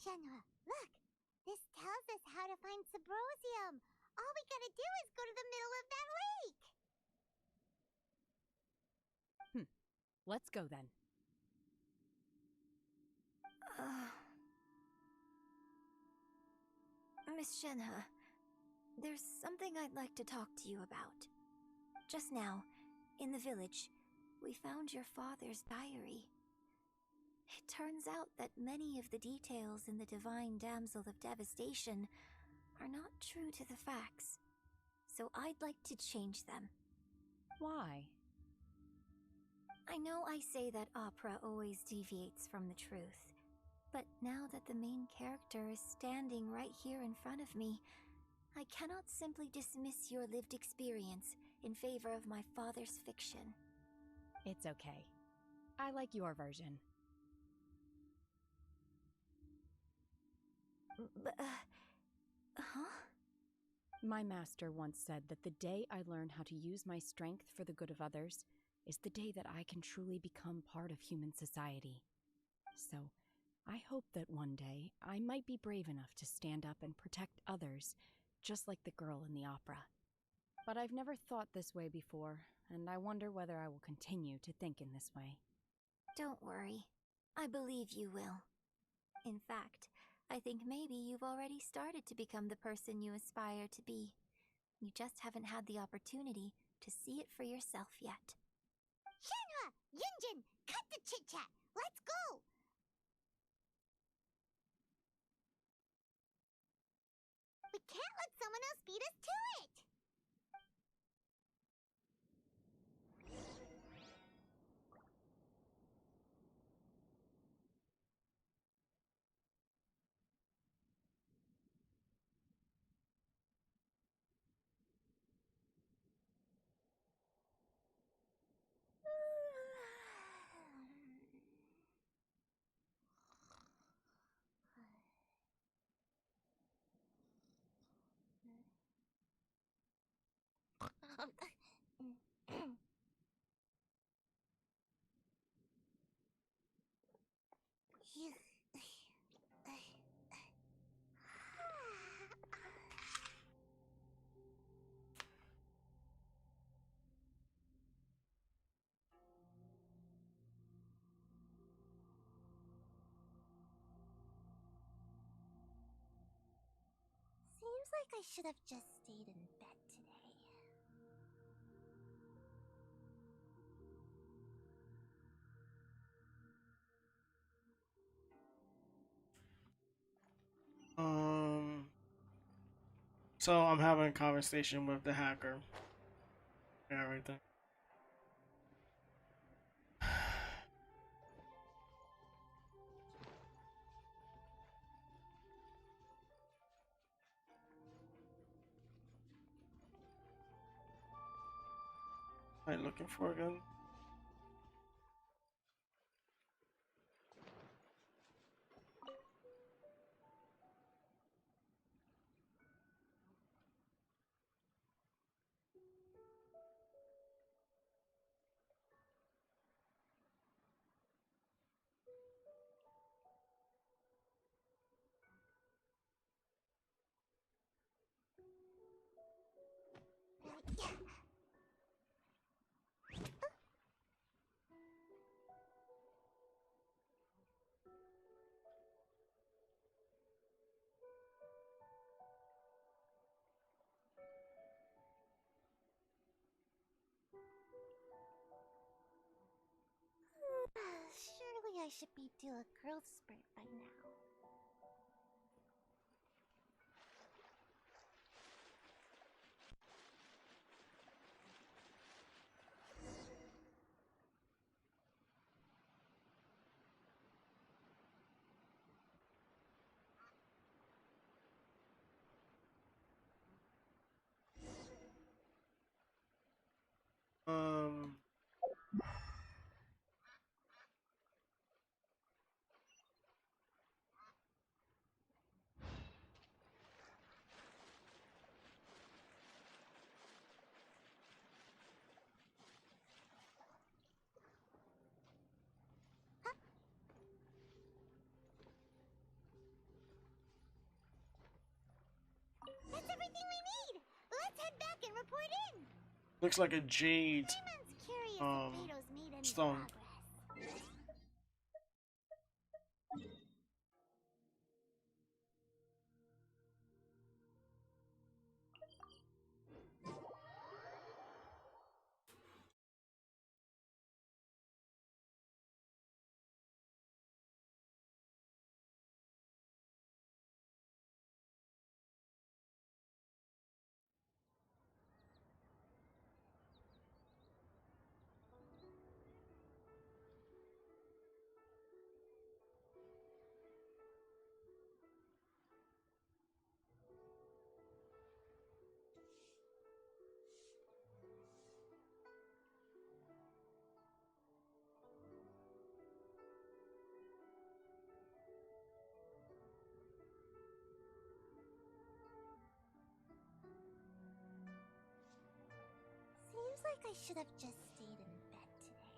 Shenhe, look! This tells us how to find Subrosium. All we gotta do is go to the middle of that lake. Let's go then. Miss Shenhe, there's something I'd like to talk to you about. Just now, in the village, we found your father's diary. It turns out that many of the details in the Divine Damsel of Devastation are not true to the facts, so I'd like to change them. Why? I know I say that opera always deviates from the truth, but now that the main character is standing right here in front of me, I cannot simply dismiss your lived experience in favor of my father's fiction. It's okay. I like your version. Huh? My master once said that the day I learn how to use my strength for the good of others is the day that I can truly become part of human society. So, I hope that one day I might be brave enough to stand up and protect others, just like the girl in the opera. But I've never thought this way before, and I wonder whether I will continue to think in this way. Don't worry. I believe you will. In fact, I think maybe you've already started to become the person you aspire to be. You just haven't had the opportunity to see it for yourself yet. Shenhe! Yunjin! Cut the chit-chat! Let's go! We can't let someone else beat us to it! Seems like I should have just stayed in bed today. So I'm having a conversation with the hacker and everything. What am I looking for again? Surely I should be due a growth spurt by now. Um, That's everything we need! Let's head back and report in! looks like a jade Payman's curious if Beto's made any stone. progress. Seems like I should have just stayed in bed today.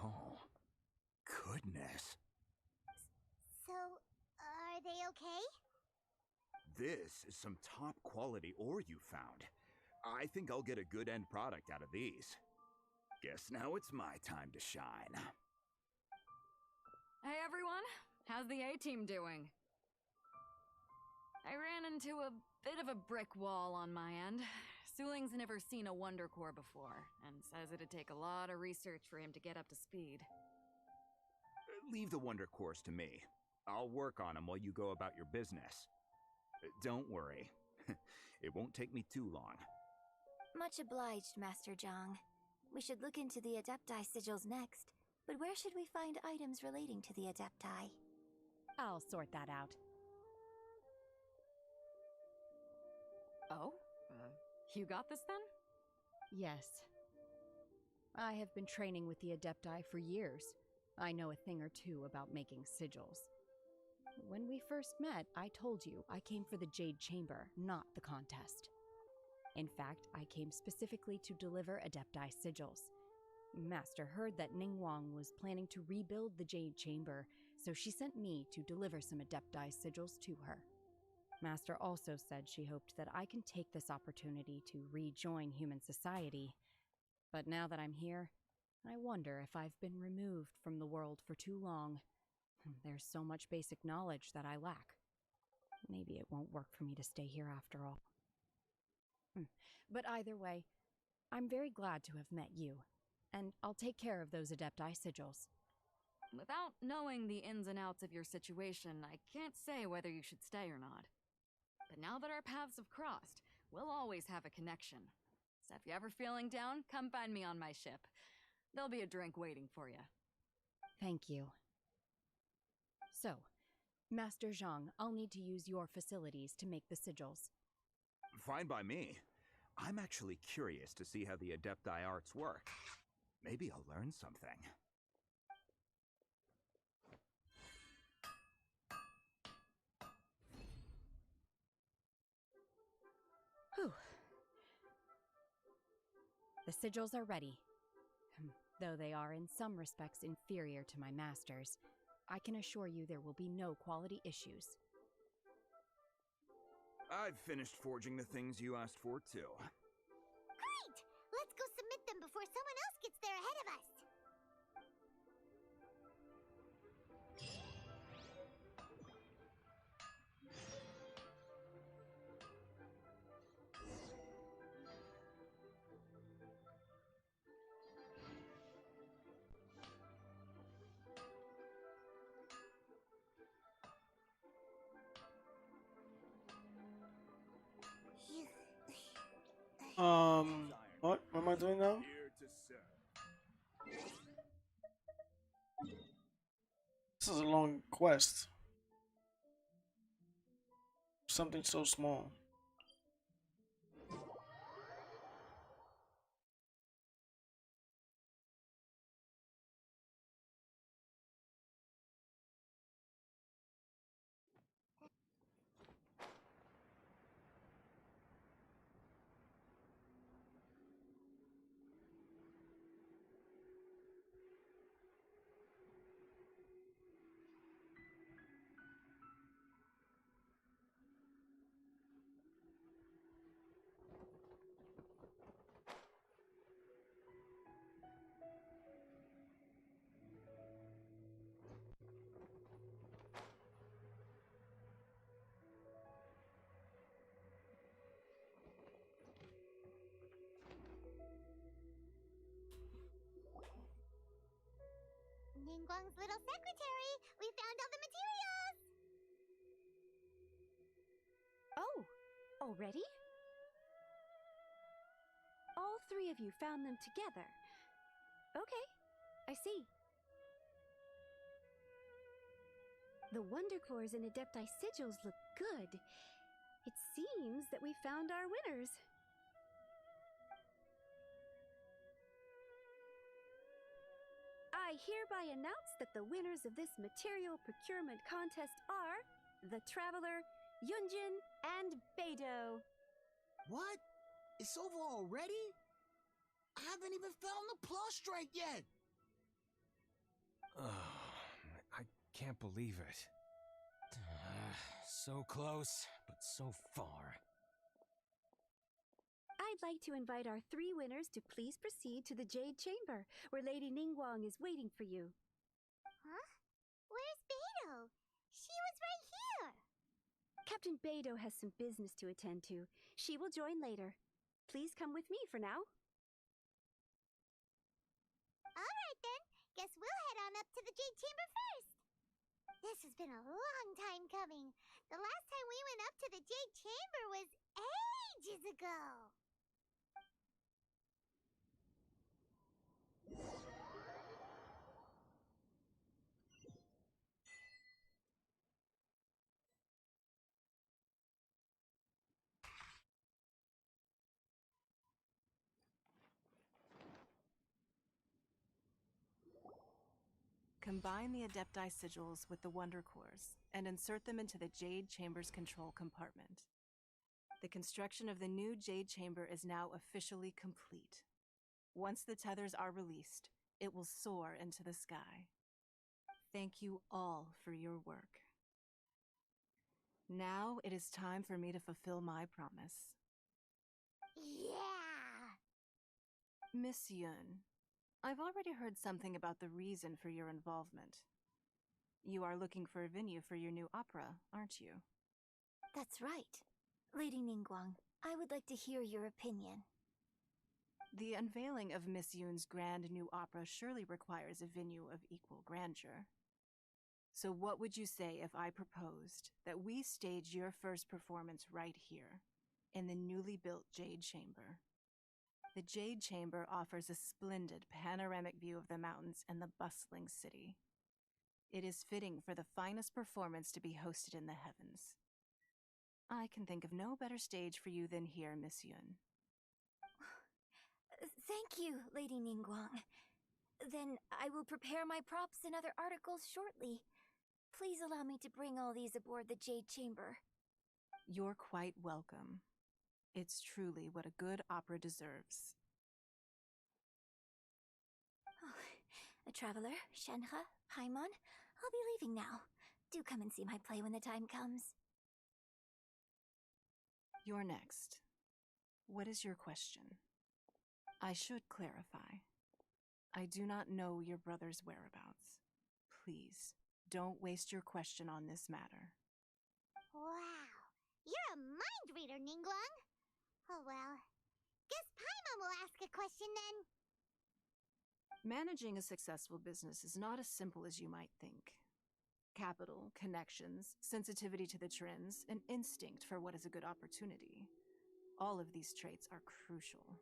Oh, goodness. So, are they okay? This is some top quality ore you found. I think I'll get a good end product out of these. Guess now it's my time to shine. Hey everyone, how's the A-team doing? I ran into a bit of a brick wall on my end. Suling's never seen a Wonder Core before, and says it'd take a lot of research for him to get up to speed. Leave the Wonder Cores to me. I'll work on them while you go about your business. Don't worry. It won't take me too long. Much obliged, Master Zhang. We should look into the Adepti sigils next, but where should we find items relating to the Adepti? I'll sort that out. Oh? You got this then? Yes. I have been training with the Adepti for years. I know a thing or two about making sigils. When we first met, I told you I came for the Jade Chamber, not the contest. In fact, I came specifically to deliver Adepti sigils. Master heard that Ningguang was planning to rebuild the Jade Chamber, so she sent me to deliver some Adepti sigils to her. Master also said she hoped that I can take this opportunity to rejoin human society. But now that I'm here, I wonder if I've been removed from the world for too long. There's so much basic knowledge that I lack. maybe it won't work for me to stay here after all. But either way, I'm very glad to have met you, and I'll take care of those Adepti sigils. Without knowing the ins and outs of your situation, I can't say whether you should stay or not. But now that our paths have crossed, we'll always have a connection. So if you're ever feeling down, come find me on my ship. There'll be a drink waiting for you. Thank you. So, Master Zhang, I'll need to use your facilities to make the sigils. Fine by me. I'm actually curious to see how the Adepti arts work. Maybe I'll learn something. Whew. The sigils are ready. Though they are in some respects inferior to my master's, I can assure you there will be no quality issues. I've finished forging the things you asked for, too. Great! Let's go submit them before someone else gets there ahead of us. What am I doing now? This is a long quest. Something so small. Ningguang's little secretary! We found all the materials! Oh, already? All three of you found them together. Okay, I see. The Wonder Cores and Adepti sigils look good. It seems that we found our winners. I hereby announce that the winners of this material procurement contest are the Traveler, Yunjin, and Beidou. What? It's over already? I haven't even found the plus strike yet. I can't believe it. So close, but so far. I'd like to invite our three winners to please proceed to the Jade Chamber, where Lady Ningguang is waiting for you. Huh? Where's Beidou? She was right here! Captain Beidou has some business to attend to. She will join later. Please come with me for now. Alright then, guess we'll head on up to the Jade Chamber first. This has been a long time coming. The last time we went up to the Jade Chamber was ages ago. Combine the Adepti sigils with the Wonder Cores and insert them into the Jade Chamber's control compartment. The construction of the new Jade Chamber is now officially complete. Once the tethers are released, it will soar into the sky. Thank you all for your work. Now it is time for me to fulfill my promise. Yeah! Miss Yun, I've already heard something about the reason for your involvement. You are looking for a venue for your new opera, aren't you? That's right. Lady Ningguang, I would like to hear your opinion. The unveiling of Miss Yoon's grand new opera surely requires a venue of equal grandeur. So what would you say if I proposed that we stage your first performance right here, in the newly built Jade Chamber? The Jade Chamber offers a splendid panoramic view of the mountains and the bustling city. It is fitting for the finest performance to be hosted in the heavens. I can think of no better stage for you than here, Miss Yun. Thank you, Lady Ningguang. Then I will prepare my props and other articles shortly. Please allow me to bring all these aboard the Jade Chamber. You're quite welcome. It's truly what a good opera deserves. A traveler, Shenhe, Paimon, I'll be leaving now. Do come and see my play when the time comes. You're next. What is your question? I should clarify. I do not know your brother's whereabouts. Please, don't waste your question on this matter. Wow, you're a mind reader, Ningguang. Oh well, guess Paimon will ask a question then. Managing a successful business is not as simple as you might think. Capital, connections, sensitivity to the trends, and instinct for what is a good opportunity. All of these traits are crucial.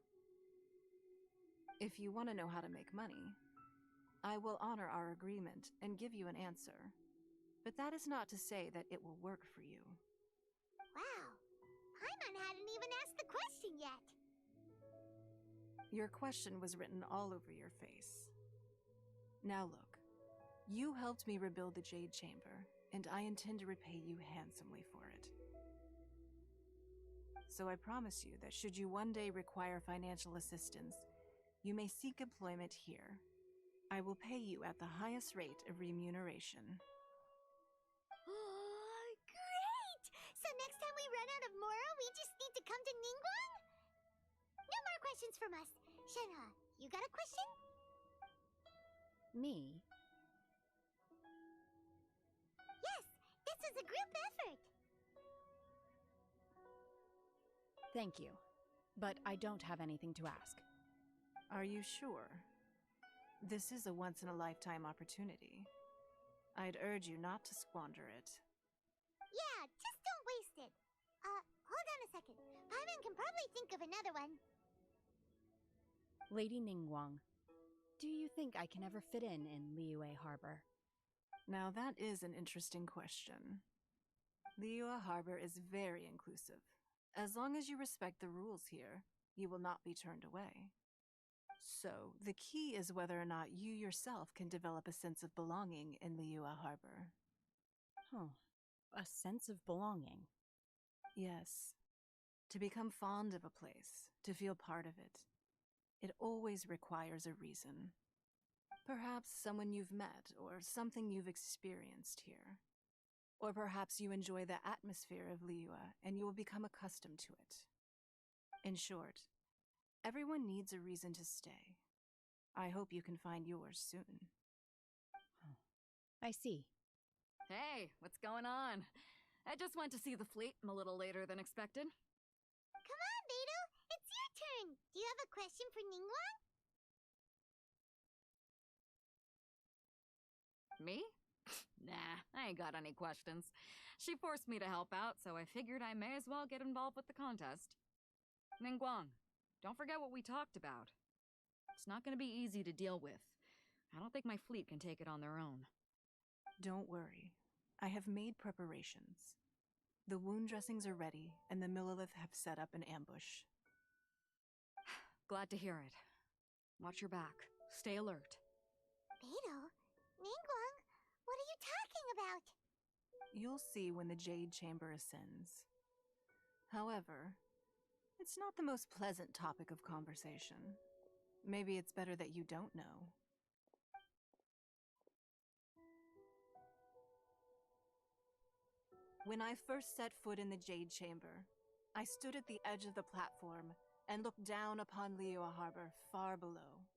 If you want to know how to make money, I will honor our agreement and give you an answer. But that is not to say that it will work for you. Wow, Paimon hadn't even asked the question yet. Your question was written all over your face. Now look, you helped me rebuild the Jade Chamber, and I intend to repay you handsomely for it. So I promise you that should you one day require financial assistance, you may seek employment here. I will pay you at the highest rate of remuneration. Great! So next time we run out of Mora, we just need to come to Ningguang? No more questions from us. Shenhe, you got a question? Me? Yes, this is a group effort. Thank you. But I don't have anything to ask. Are you sure? This is a once-in-a-lifetime opportunity. I'd urge you not to squander it. Yeah, just don't waste it. Hold on a second. Paimon can probably think of another one. Lady Ningguang, do you think I can ever fit in Liyue Harbor? Now that is an interesting question. Liyue Harbor is very inclusive. As long as you respect the rules here, you will not be turned away. So, the key is whether or not you yourself can develop a sense of belonging in Liyue Harbor. Huh. A sense of belonging. Yes. To become fond of a place, to feel part of it, it always requires a reason. Perhaps someone you've met, or something you've experienced here. Or perhaps you enjoy the atmosphere of Liyue and you will become accustomed to it. In short, everyone needs a reason to stay. I hope you can find yours soon. I see. Hey, what's going on? I just went to see the fleet. I'm a little later than expected. Come on, Beidou! It's your turn! Do you have a question for Ningguang? Me? Nah, I ain't got any questions. She forced me to help out, so I figured I may as well get involved with the contest. Ningguang, don't forget what we talked about. It's not going to be easy to deal with. I don't think my fleet can take it on their own. Don't worry. I have made preparations. The wound dressings are ready, and the Millilith have set up an ambush. Glad to hear it. Watch your back. Stay alert. Beidou? Ningguang? What are you talking about? You'll see when the Jade Chamber ascends. However, it's not the most pleasant topic of conversation. Maybe it's better that you don't know. When I first set foot in the Jade Chamber, I stood at the edge of the platform and looked down upon Liyue Harbor far below.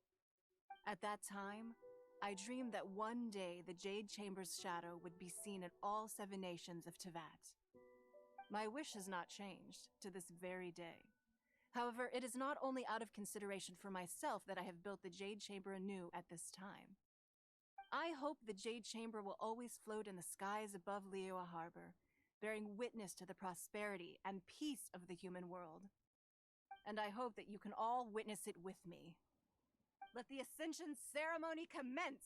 At that time, I dreamed that one day the Jade Chamber's shadow would be seen in all 7 nations of Teyvat. My wish has not changed to this very day. However, it is not only out of consideration for myself that I have built the Jade Chamber anew at this time. I hope the Jade Chamber will always float in the skies above Liyue Harbor, bearing witness to the prosperity and peace of the human world. And I hope that you can all witness it with me. Let the Ascension ceremony commence!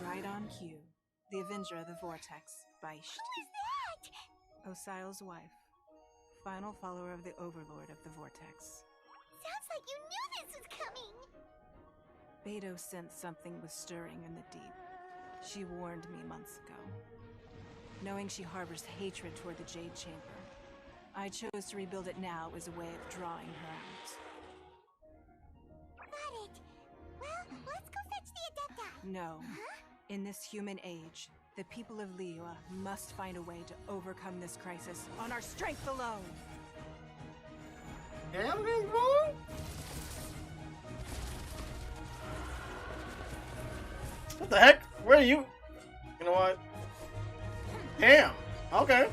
Right on cue. The Avenger of the Vortex, Beisht. Who is that? Osial's wife. Final follower of the Overlord of the Vortex. Sounds like you knew this was coming! Beidou sensed something was stirring in the deep. She warned me months ago. Knowing she harbors hatred toward the Jade Chamber, I chose to rebuild it now as a way of drawing her out. Got it. Well, let's go fetch the Adepti. No. Huh? In this human age, the people of Liyue must find a way to overcome this crisis on our strength alone. Damn, bro. What the heck? Where are you? You know what? Damn. Okay.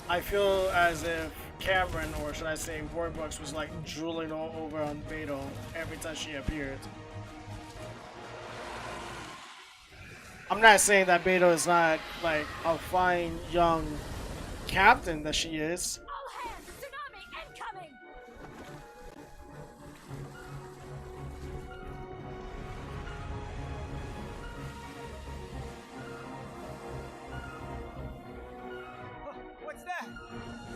I feel as if Cameron, or should I say Warbucks, was like drooling all over on Beidou every time she appeared. I'm not saying that Beidou is not like a fine young captain that she is. All hands, tsunami incoming! What's that?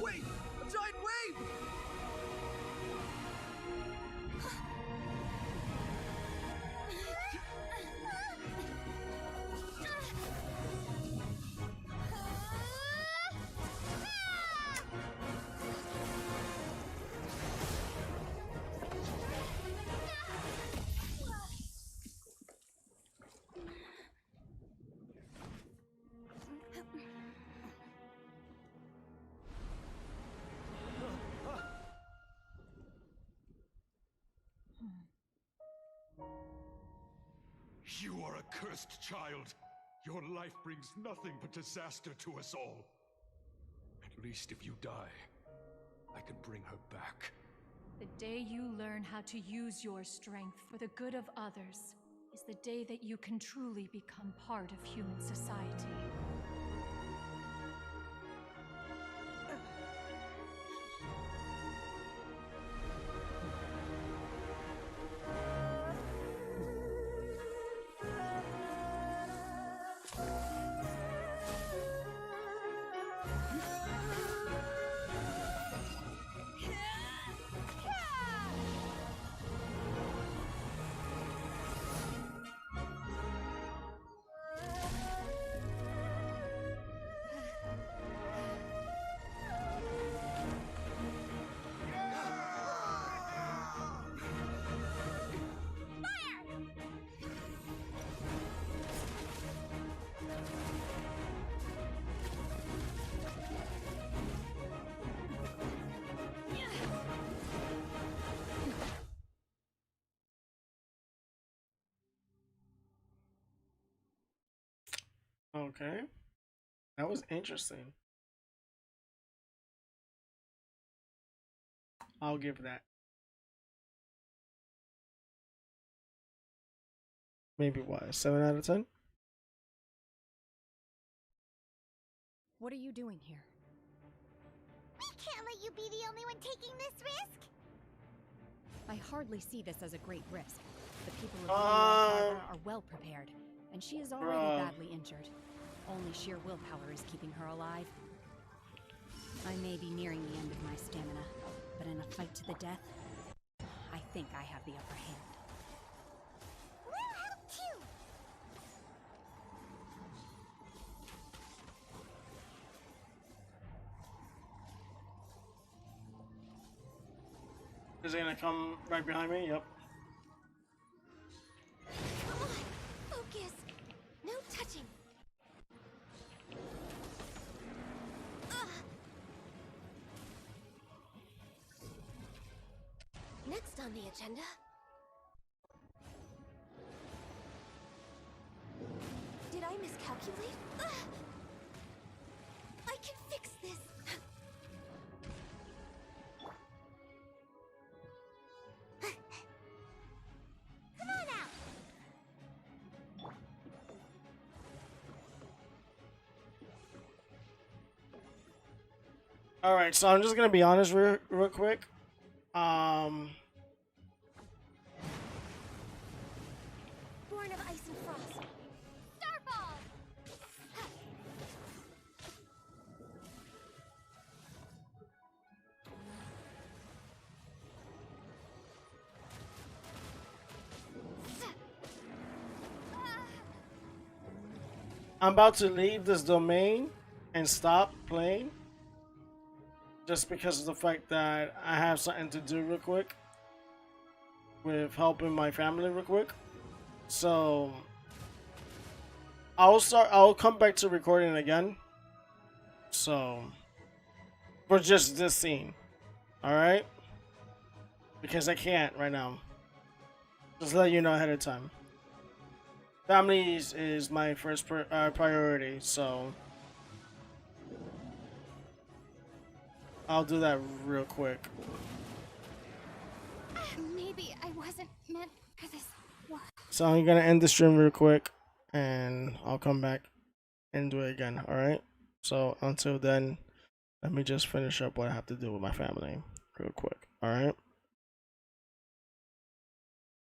Wait! A giant wave! You are a cursed child. Your life brings nothing but disaster to us all. At least if you die, I can bring her back. The day you learn how to use your strength for the good of others is the day that you can truly become part of human society. Okay. That was interesting. I'll give that. Maybe what, 7 out of 10? What are you doing here? We can't let you be the only one taking this risk. I hardly see this as a great risk. The people of Liyue Harbor are well prepared, and she is already badly injured. Only sheer willpower is keeping her alive. I may be nearing the end of my stamina, but in a fight to the death, I think I have the upper hand. We'll help too. Is he gonna come right behind me? Yep. Come on, focus. No touching. Next on the agenda. Did I miscalculate? I can fix this. Come on out. All right, so I'm just gonna be honest real quick. Born of ice and frost. Starball. I'm about to leave this domain and stop playing just because of the fact that I have something to do real quick with helping my family real quick. So I'll come back to recording again. So for just this scene. All right? Because I can't right now. Just let you know ahead of time. Family is my first priority, so I'll do that real quick. Maybe I wasn't meant for this. So I'm gonna end the stream real quick, and I'll come back and do it again. All right. So until then, let me just finish up what I have to do with my family real quick. All right.